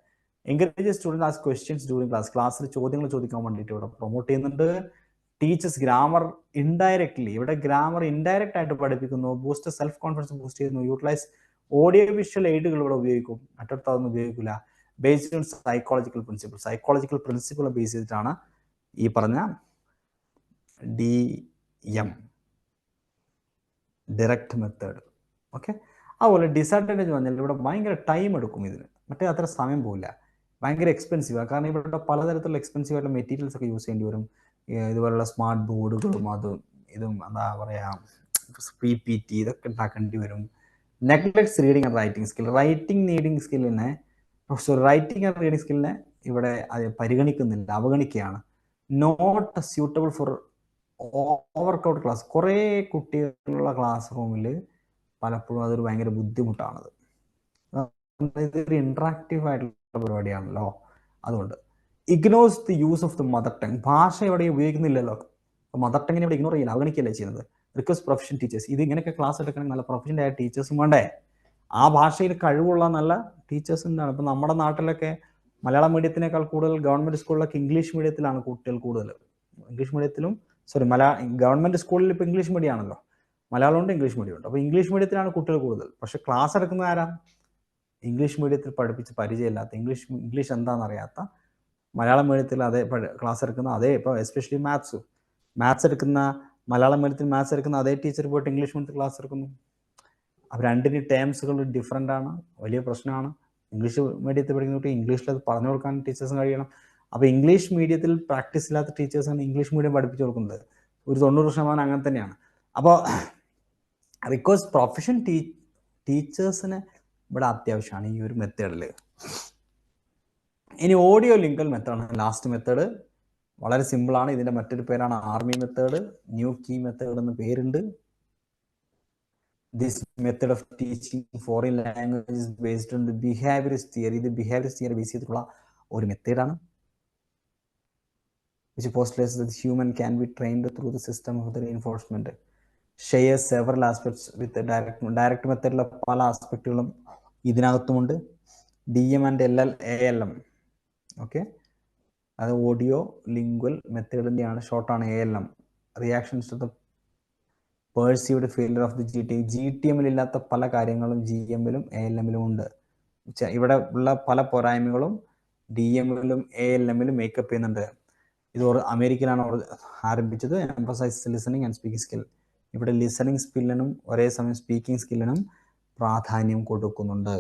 Encourage students ask questions during class. ക്ലാസ്സിൽ ചോദ്യങ്ങൾ ചോദിക്കാൻ വേണ്ടിയിട്ട് ഇവിടെ പ്രൊമോട്ട് ചെയ്യുന്നുണ്ട്. ടീച്ചേഴ്സ് ഗ്രാമർ ഇൻഡയറക്ട്ലി, ഇവിടെ ഗ്രാമർ ഇൻഡയറക്റ്റ് ആയിട്ട് പഠിപ്പിക്കുന്നു. ബൂസ്റ്റ് സെൽഫ് കോൺഫിഡൻസ് ബൂസ്റ്റ് ചെയ്യുന്നു. യൂട്ടിലൈസ് ഓഡിയോ വിഷ്വൽ എയ്ഡുകൾ ഇവിടെ ഉപയോഗിക്കും, മറ്റടുത്ത് അതൊന്നും ഉപയോഗിക്കില്ല. Based on psychological principle base ചെയ്തിട്ടാണ് ഈ പറഞ്ഞ DM ഡയറക്റ്റ് മെത്തേഡ്. ഓക്കെ. അതുപോലെ ഡിസഡ്വാൻറ്റേജ് പറഞ്ഞാൽ ഇവിടെ ഭയങ്കര ടൈം എടുക്കും. ഇതിന് മറ്റേ അത്ര സമയം പോകില്ല, ഭയങ്കര എക്സ്പെൻസീവാണ്. കാരണം ഇവിടെ പലതരത്തിലുള്ള എക്സ്പെൻസീവ് ആയിട്ടുള്ള മെറ്റീരിയൽസ് ഒക്കെ യൂസ് ചെയ്യേണ്ടി വരും. ഇതുപോലുള്ള സ്മാർട്ട് ബോർഡുകളും ഇതും എന്താ പറയുക PPT ഇതൊക്കെ ഉണ്ടാക്കേണ്ടി വരും. Neglects reading and writing skill. Writing and reading സ്കില്ലിനെ ഇവിടെ അത് പരിഗണിക്കുന്നില്ല, അവഗണിക്കുകയാണ്. Not suitable for overcrowd class. കുറേ കുട്ടികളുള്ള ക്ലാസ് റൂമിൽ പലപ്പോഴും അതൊരു ഭയങ്കര ബുദ്ധിമുട്ടാണത്. ഇതൊരു ഇൻട്രാക്റ്റീവ് ആയിട്ടുള്ള പരിപാടിയാണല്ലോ. അതുകൊണ്ട് ignores the use of the mother tongue. ഭാഷ ഇവിടെ ഉപയോഗിക്കുന്നില്ലല്ലോ. മദർ ടങ്ങിനെ ഇവിടെ ഇഗ്നോർ ചെയ്യില്ല, അവഗണിക്കുകയല്ലേ ചെയ്യുന്നത്. Request profession teachers. ഇത് ഇങ്ങനെയൊക്കെ ക്ലാസ് എടുക്കണമെങ്കിൽ നല്ല പ്രൊഫഷൻ്റെ ആയ ടീച്ചേഴ്സും വേണ്ടേ? ആ ഭാഷയിൽ കഴിവുള്ള നല്ല ടീച്ചേഴ്സ് ഉണ്ടാണ്. ഇപ്പം നമ്മുടെ നാട്ടിലൊക്കെ മലയാളം മീഡിയത്തിനേക്കാൾ കൂടുതൽ ഗവൺമെന്റ് സ്കൂളിലൊക്കെ ഇംഗ്ലീഷ് മീഡിയത്തിലാണ് കുട്ടികൾ കൂടുതൽ. ഇംഗ്ലീഷ് മീഡിയത്തിലും ഗവൺമെന്റ് സ്കൂളിൽ ഇപ്പോൾ ഇംഗ്ലീഷ് മീഡിയം ആണല്ലോ, മലയാളം ഉണ്ട് ഇംഗ്ലീഷ് മീഡിയം ഉണ്ട്. അപ്പോൾ ഇംഗ്ലീഷ് മീഡിയത്തിലാണ് കുട്ടികൾ കൂടുതൽ. പക്ഷെ ക്ലാസ് എടുക്കുന്നത് ആരാ? ഇംഗ്ലീഷ് മീഡിയത്തിൽ പഠിപ്പിച്ച് പരിചയമില്ലാത്ത, ഇംഗ്ലീഷ് എന്താണെന്ന് അറിയാത്ത, മലയാളം മീഡിയത്തിൽ അതേ ക്ലാസ് എടുക്കുന്ന അതേ, ഇപ്പോൾ എസ്പെഷ്യലി മാത്സ് എടുക്കുന്ന മലയാളം മീഡിയത്തിൽ മാത്സ് എടുക്കുന്ന അതേ ടീച്ചർ പോയിട്ട് ഇംഗ്ലീഷ് മീഡിയത്തിൽ ക്ലാസ് എടുക്കുന്നു. അപ്പോൾ രണ്ടിന് ടേംസുകൾ ഡിഫറെൻ്റ് ആണ്, വലിയ പ്രശ്നമാണ്. ഇംഗ്ലീഷ് മീഡിയത്തിൽ പഠിക്കുന്ന കുട്ടി ഇംഗ്ലീഷിൽ അത് പറഞ്ഞു കൊടുക്കാൻ ടീച്ചേഴ്സിന് കഴിയണം. അപ്പോൾ ഇംഗ്ലീഷ് മീഡിയത്തിൽ പ്രാക്ടീസ് ഇല്ലാത്ത ടീച്ചേഴ്സാണ് ഇംഗ്ലീഷ് മീഡിയം പഠിപ്പിച്ചു കൊടുക്കുന്നത്. ഒരു 90% അങ്ങനെ തന്നെയാണ്. അപ്പോൾ ബിക്കോസ് പ്രൊഫഷൻ ടീച്ചേഴ്സിന് ഇവിടെ അത്യാവശ്യമാണ് ഈ ഒരു മെത്തേഡിൽ. ഇനി ഓഡിയോ ലിങ്കൽ മെത്തേഡാണ് ലാസ്റ്റ് മെത്തേഡ്. വളരെ സിമ്പിളാണ്. ഇതിൻ്റെ മറ്റൊരു പേരാണ് army method, new key method എന്ന് പേരുണ്ട്. This method of teaching foreign language is based on the behaviorist theory. ഇത് behaviorist theory ബേസ് ചെയ്തിട്ടുള്ള ഒരു മെത്തേഡാണ്. which postulates that human can be trained through the system of the reinforcement. shares several aspects with the direct മെത്തേഡിലെ പല ആസ്പെക്റ്റുകളും ഇതിനകത്തുമുണ്ട്. DM and ALM. Okay, അത് audio lingual മെത്തേഡിൻ്റെയാണ്, ഷോർട്ടാണ് ALM. Reactions to the perceived failure of the GTM ഇല്ലാത്ത പല കാര്യങ്ങളും GM-ലും ALM-ലും ഉണ്ട്. ഇവിടെ ഉള്ള പല പോരായ്മകളും DM-ലും ALM-ലും മേക്കപ്പ് ചെയ്യുന്നുണ്ട്. ഇത് അമേരിക്കയിലാണ് ആരംഭിച്ചത്. Emphasise listening and speaking skill. ഇവിടെ ലിസണിങ് സ്കില്ലിനും ഒരേ സമയം സ്പീക്കിംഗ് സ്കില്ലിനും പ്രാധാന്യം കൊടുക്കുന്നുണ്ട്.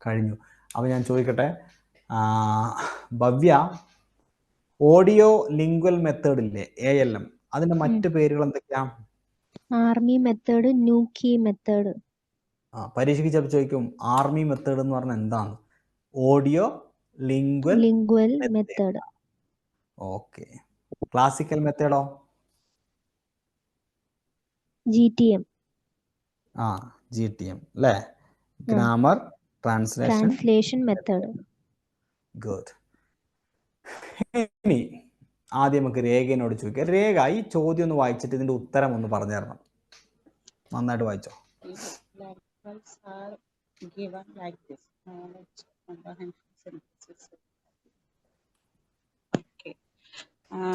കഴിഞ്ഞു. അപ്പോൾ ഞാൻ ചോദിക്കട്ടെ, ഭവ്യ, ഓഡിയോ ലിംഗ്വൽ മെത്തേഡില്ലേ ALM, അതിന്റെ മറ്റു പേരുകൾ എന്തൊക്കെയാ? Army method, new key method. പരീക്ഷയ്ക്ക് ചിലപ്പോൾ ചോദിക്കും ആർമി മെത്തേഡ് എന്ന് പറഞ്ഞാൽ എന്താണ്? Audio lingual method. Okay. Classical മെത്തേഡോ? GTM. GTM അല്ലേ? Grammar translation method. ഗുഡ്. ഇനി ആദ്യം നമുക്ക് രേഖയോട് ചോദിക്കാം. രേഖ, ഈ ചോദ്യം ഒന്ന് വായിച്ചിട്ട് ഇതിന്റെ ഉത്തരം ഒന്ന് പറഞ്ഞു തരണം. നന്നായിട്ട് വായിച്ചോ.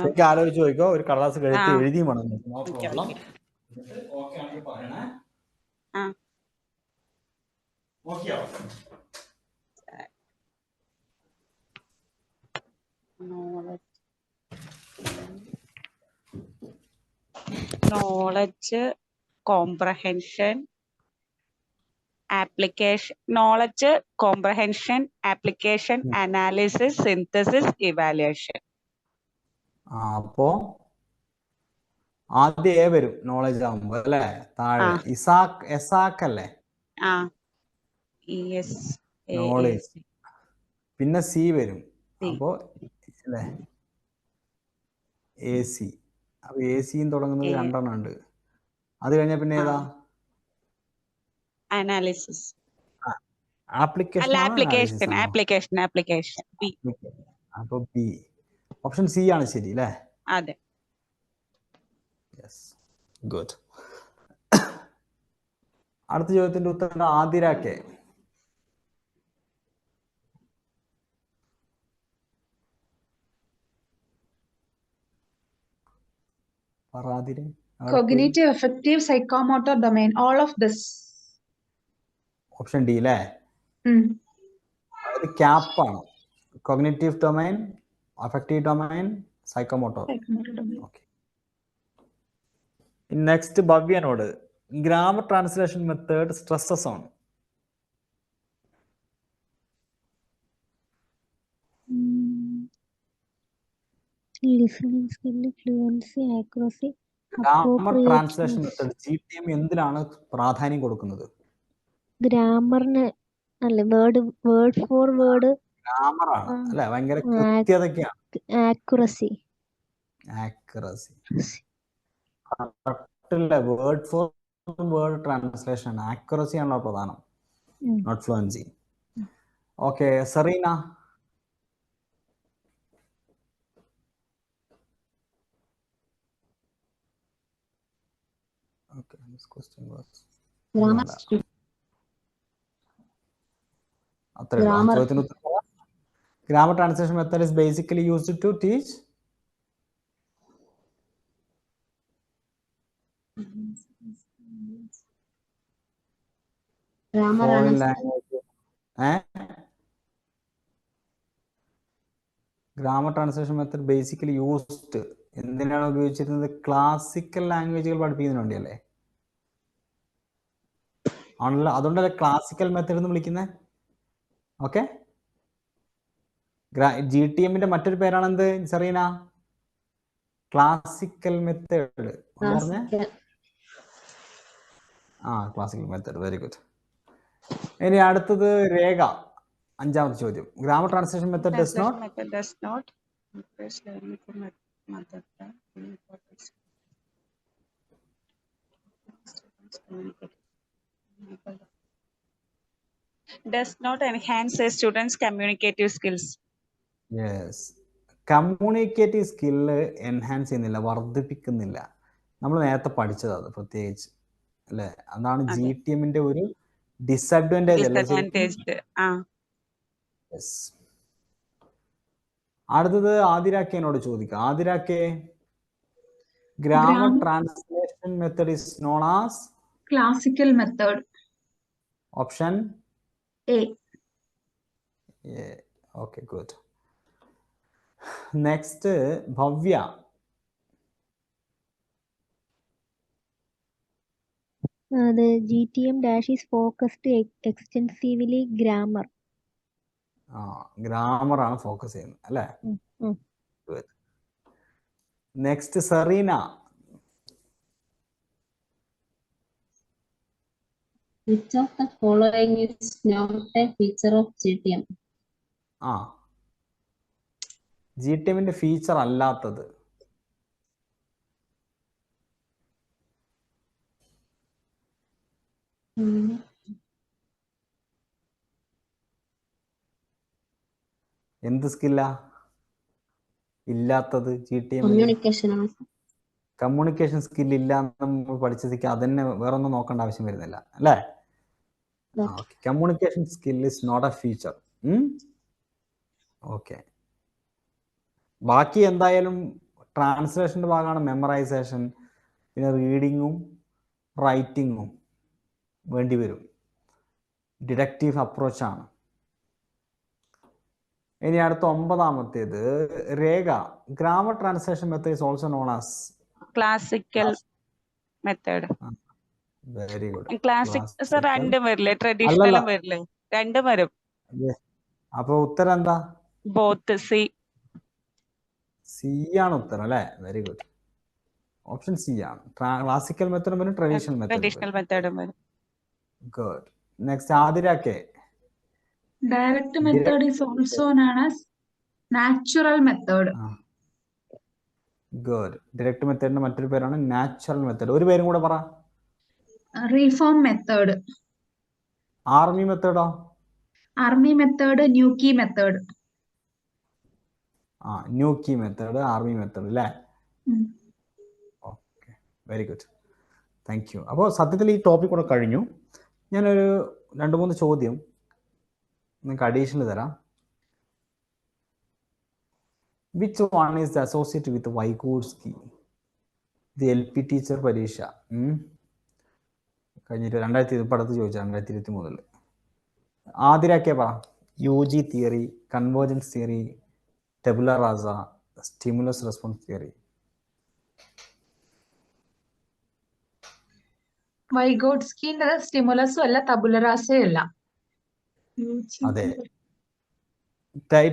ശരിക്കും ആലോചിച്ച് ചോദിക്കോ, ഒരു കടലാസ് കഴുത്തി എഴുതിയും വേണം. Knowledge, comprehension, application, analysis, synthesis, evaluation. അപ്പോ ആദ്യം A വരും നോളജ് ആവുമ്പോ അല്ലേ? താഴെ ഇസാക്ക് അല്ലേ? നോളജ്. പിന്നെ C വരും. അപ്പോ അല്ലേ AC. അപ്പൊ AC തുടങ്ങുന്നത് 2 എണ്ണം ഉണ്ട്. അത് കഴിഞ്ഞ പിന്നെ ഏതാ? അനാലിസിസ്. ആപ്ലിക്കേഷൻ. അപ്പൊ B. ഓപ്ഷൻ C ആണ് ശരി അല്ലേ? അതെ. Yes, good. അടുത്ത ചോദ്യത്തിന്റെ ഉത്തരം ആതിരാക്കെ. Cognitive, affective, psychomotor domain, all of this. Option D അല്ലേ? അത് ക്യാപ്പാണ്. Cognitive domain, affective domain, psychomotor. Okay. Next ഭവ്യനോട്, grammar translation method stresses on. listening skill, fluency, accuracy, grammar translation method GTM എന്തിനാണ് പ്രാധാന്യം കൊടുക്കുന്നത്? ഗ്രാമറിന് അല്ലേ? വേർഡ് ഫോർ വേർഡ് ഗ്രാമറാണ് അല്ലേ? ഭയങ്കര കൃത്യതയ്ക്കാണ്. Accuracy. Word for word translation, accuracy ആണല്ലോ പ്രധാനം, not fluency. Okay, Serena. Okay, this question was Grammar translation method is basically used to teach Grammar foreign analysis. language. Grammar translation method basically used എന്തിനാണ് ഉപയോഗിച്ചിരുന്നത്? Classical ലാംഗ്വേജുകൾ പഠിപ്പിക്കുന്നതിന് വേണ്ടിയല്ലേ? ആണല്ലോ, അതുകൊണ്ടല്ലേ classical method എന്ന് വിളിക്കുന്നത്. Okay, GTM-ന്റെ മറ്റൊരു പേരാണ് എന്ത് സെറീന? Classical method. പറഞ്ഞേ. Classical method. Very good. ഇനി അടുത്തത് രേഖ, അഞ്ചാമത്തെ ചോദ്യം. Grammar translation method does not impress learning from mother tongue in importance. Does not enhance a student's communicative skills. Yes, communicative skill enhance ചെയ്യുന്നില്ല, വർദ്ധിപ്പിക്കുന്നില്ല. നമ്മൾ നേരത്തെ പഠിച്ചത് അത് പ്രത്യേകിച്ച് അല്ലേ? അതാണ് GTM-ന്റെ ഒരു ഡിസഡ്വാൻറ്റേജ് അല്ലേ? അടുത്തത് ആതിരാക്കേനോട് ചോദിക്കാം. ആതിരാക്കെ, grammar translation method is known as classical method. Option A. Yeah. Okay, good. Next, Bhavya. The GTM dash is focused extensively grammar. Grammar ആണ് ഫോക്കസ് ചെയ്യുന്നത് അല്ലേ? Good. Next Serena. Which of the following is not a feature of GTM? GTM-ന്റെ feature അല്ലാത്തത്. എന്ത് സ്കില്ലാ ഇല്ലാത്തത്? GTM communication skill ഇല്ല നമ്മൾ പഠിച്ചതിക്ക് അതന്നെ വേറെ ഒന്നും നോക്കേണ്ട ആവശ്യം വരുന്നില്ല അല്ലേ? Communication skill is not a feature. Okay, ബാക്കി എന്തായാലും ട്രാൻസ്ലേഷൻ്റെ ഭാഗമാണ് മെമ്മറൈസേഷൻ, പിന്നെ റീഡിങ്ങും റൈറ്റിങ്ങും വേണ്ടി വരും. ഡിഡക്റ്റീവ് അപ്രോച്ചാണ്. ഇനി അടുത്ത ഒമ്പതാമത്തേത് Rekha. Grammar translation method is also known as classical method. Very good. Classic രണ്ടും വരില്ലേ? ട്രഡീഷണലും വരില്ലേ? രണ്ടും വരും. അപ്പൊ ഉത്തരം എന്താ? ബോത്ത്. സി ആണ് ഉത്തരം അല്ലേ? Very good. ഓപ്ഷൻ സി ആണ്. ക്ലാസിക്കൽ മെത്തേഡും വരും, ട്രഡീഷണൽ മെത്തേഡും വരും. ഗുഡ്. നെക്സ്റ്റ് ആതിരാക്കെ. Direct method is also known as natural method. Good. Direct മെത്തേഡിന്റെ മറ്റൊരു പേരാണ് നാച്ചുറൽ മെത്തേഡ്. ഒരു പേരും കൂടെ പറ. Reform method. ആർമി മെത്തേഡോ? Army method, Nuki method. New key method, army method അല്ലേ? Okay, very good, thank you. അപ്പോൾ സത്യത്തിൽ ഈ ടോപ്പിക് കൂടെ കഴിഞ്ഞു. ഞാനൊരു 2-3 ചോദ്യം നിങ്ങൾക്ക് അഡീഷണൽ തരാം. Which one is associate with Vygotsky? The LP teacher പരീക്ഷ കഴിഞ്ഞിട്ട് 2020 ചോദിച്ചാൽ 2023. ആതിരാക്കെ പറ. UG theory, convergence theory, tabula rasa, stimulus response theory. വൈഗോട്സ്കിന്റെ സ്റ്റിമുലസും അല്ല tabula rasa അല്ല. അതെ,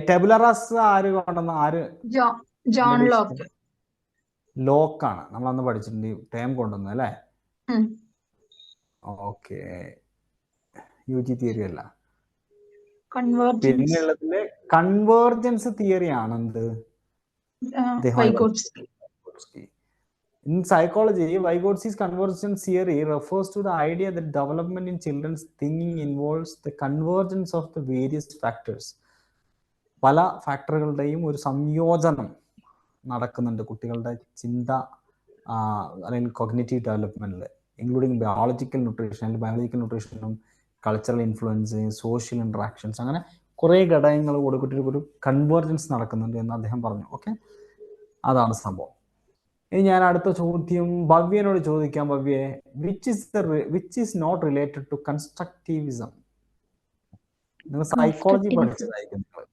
tabula rasa ആര് കൊണ്ടുവന്ന? John Locke. ലോക്കാണ്, നമ്മളന്ന് പഠിച്ചിട്ടുണ്ട്, ടേം കൊണ്ടുവന്നു അല്ലേ? ഓക്കെ, UG തിയറി അല്ല. പിന്നെയുള്ളതില് കൺവേർജൻസ് തിയറി ആണ് എന്ത്? In psychology, Vygotsky's convergence theory refers to the idea that development in children's thinking involves the convergence of the various factors. പല ഫാക്ടറുകളുടെയും ഒരു സംയോജനം നടക്കുന്നുണ്ട് കുട്ടികളുടെ ചിന്ത അല്ലെങ്കിൽ കോഗ്നിറ്റീവ് ഡെവലപ്മെന്റിൽ, ഇൻക്ലൂഡിങ് ബയോളജിക്കൽ ന്യൂട്രീഷൻ, ബയോളജിക്കൽ ന്യൂട്രീഷനും കൾച്ചറൽ ഇൻഫ്ലുവൻസ്, സോഷ്യൽ ഇന്ററാക്ഷൻസ്, അങ്ങനെ കുറേ ഘടകങ്ങൾ കൊടുത്തിട്ട് ഒരു കൺവേർജൻസ് നടക്കുന്നുണ്ട് എന്ന് അദ്ദേഹം പറഞ്ഞു. ഓക്കെ, അതാണ് സംഭവം. ഇനി ഞാൻ അടുത്ത ചോദ്യം ഭവ്യനോട് ചോദിക്കാം. ഭവ്യെ, which is not related to constructivism? നിങ്ങൾ സൈക്കോളജി പഠിച്ചതായിരിക്കും നിങ്ങൾ.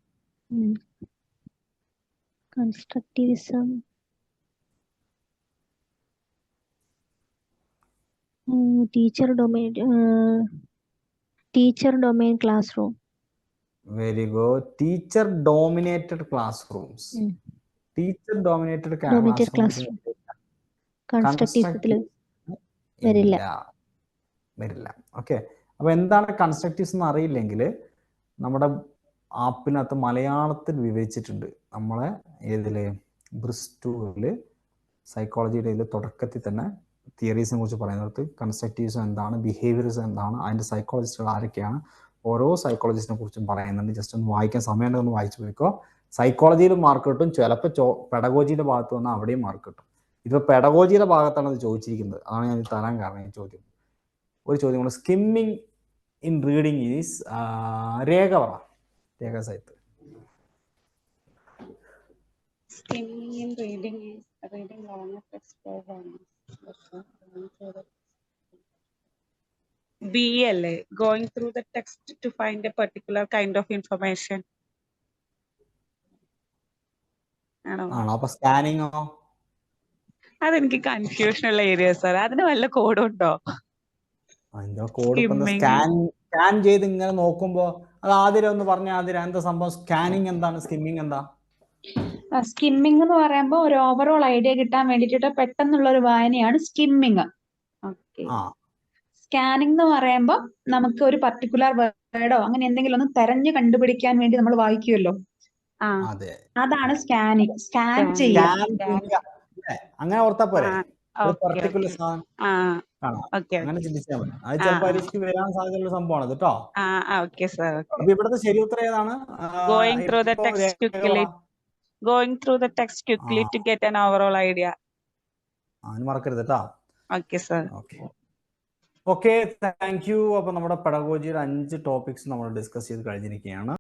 Constructivism, teacher domain classroom. Very good. Teacher dominated classrooms. Teacher dominated classroom. കൺസ്ട്രക്റ്റിവിസത്തിൽ വരില്ല. ഓക്കെ, അപ്പൊ എന്താണ് കൺസ്ട്രക്റ്റിവ്സ് എന്ന് അറിയില്ലെങ്കിൽ നമ്മുടെ ആപ്പിനകത്ത് മലയാളത്തിൽ വിവരിച്ചിട്ടുണ്ട്. നമ്മളെ ഏതില് ബ്രിസ്റ്റൂല് സൈക്കോളജിയുടെ ഇതിൽ തുടക്കത്തിൽ തന്നെ തിയറീസിനെ കുറിച്ച് പറയുന്നിടത്ത് കൺസ്ട്രക്റ്റിവിസം എന്താണ്, ബിഹേവിയറിസം എന്താണ്, അതിന്റെ സൈക്കോളജിസ്റ്റുകൾ ആരൊക്കെയാണ്, ഓരോ സൈക്കോളജിസ്റ്റിനെ കുറിച്ചും പറയുന്നുണ്ട്. ജസ്റ്റ് ഒന്ന് വായിക്കാൻ സമയം ഒന്ന് വായിച്ചു പോയിക്കോ. സൈക്കോളജിയിലും മാർക്ക് കിട്ടും, ചിലപ്പോൾ പെഡഗോജിയുടെ ഭാഗത്ത് വന്നാൽ അവിടെയും മാർക്ക് കിട്ടും. ഇതിപ്പോൾ പെഡഗോജിയുടെ ഭാഗത്താണ് ഇത് ചോദിച്ചിരിക്കുന്നത്, അതാണ് ഞാൻ തരാൻ കാരണം. ഈ ചോദ്യം ഒരു ചോദ്യം കൂടെ, സ്കിമ്മിങ് ഇൻ റീഡിങ് ഈസ് രേഖ പറ. രേഖ സൈത്ത്. Skimming in reading is reading longer text programs. B അല്ലേ, going through the text to find a particular kind of information. ആണോ? അപ്പൊ സ്കാനിങ്ങോ? അതെനിക്ക് കൺഫ്യൂഷൻ ഉള്ള ഏരിയ സാർ. അതിന് വല്ല കോഡുണ്ടോ? സ്കാൻ ചെയ്ത് ഇങ്ങനെ നോക്കുമ്പോ അത് ആതിര ഒന്ന് പറഞ്ഞ. ആതിര, എന്താ സംഭവം? സ്കാനിങ് എന്താണ്, സ്കിമ്മിങ് എന്താ? സ്കിമ്മിങ് എന്ന് പറയുമ്പോൾ ഒരു ഓവറോൾ ഐഡിയ കിട്ടാൻ വേണ്ടിയിട്ട് പെട്ടെന്നുള്ള ഒരു വായനയാണ് സ്കിമ്മിങ്. ഓക്കെ. സ്കാനിങ് എന്ന് പറയുമ്പോൾ നമുക്ക് ഒരു പർട്ടിക്കുലർ വേർഡോ അങ്ങനെ എന്തെങ്കിലും ഒന്ന് തെരഞ്ഞു കണ്ടുപിടിക്കാൻ വേണ്ടി നമ്മൾ വായിക്കുമല്ലോ, അതാണ് സ്കാനിങ്. സ്കാൻ ചെയ്യാം, അങ്ങനെ ഓർത്താ പോരെ. പർട്ടിക്കുലർ സാധനം അങ്ങനെ ചിന്തിച്ചാൽ മതി. അത് ചിലപ്പോൾ പരീക്ഷയ്ക്ക് വരാൻ സാധ്യതയുള്ള സംഭവമാണ് കേട്ടോ. അപ്പൊ ഇവിടുത്തെ ശരി ഉത്തരം ഏതാണ്? Going through the text quickly to get an overall idea. അതിന് മറക്കരുത് കേട്ടോ. Okay sir. Okay, thank you. അപ്പൊ നമ്മുടെ പെഡഗോജിയുടെ 5 ടോപ്പിക്സ് നമ്മൾ ഡിസ്കസ് ചെയ്ത് കഴിഞ്ഞിരിക്കുകയാണ്.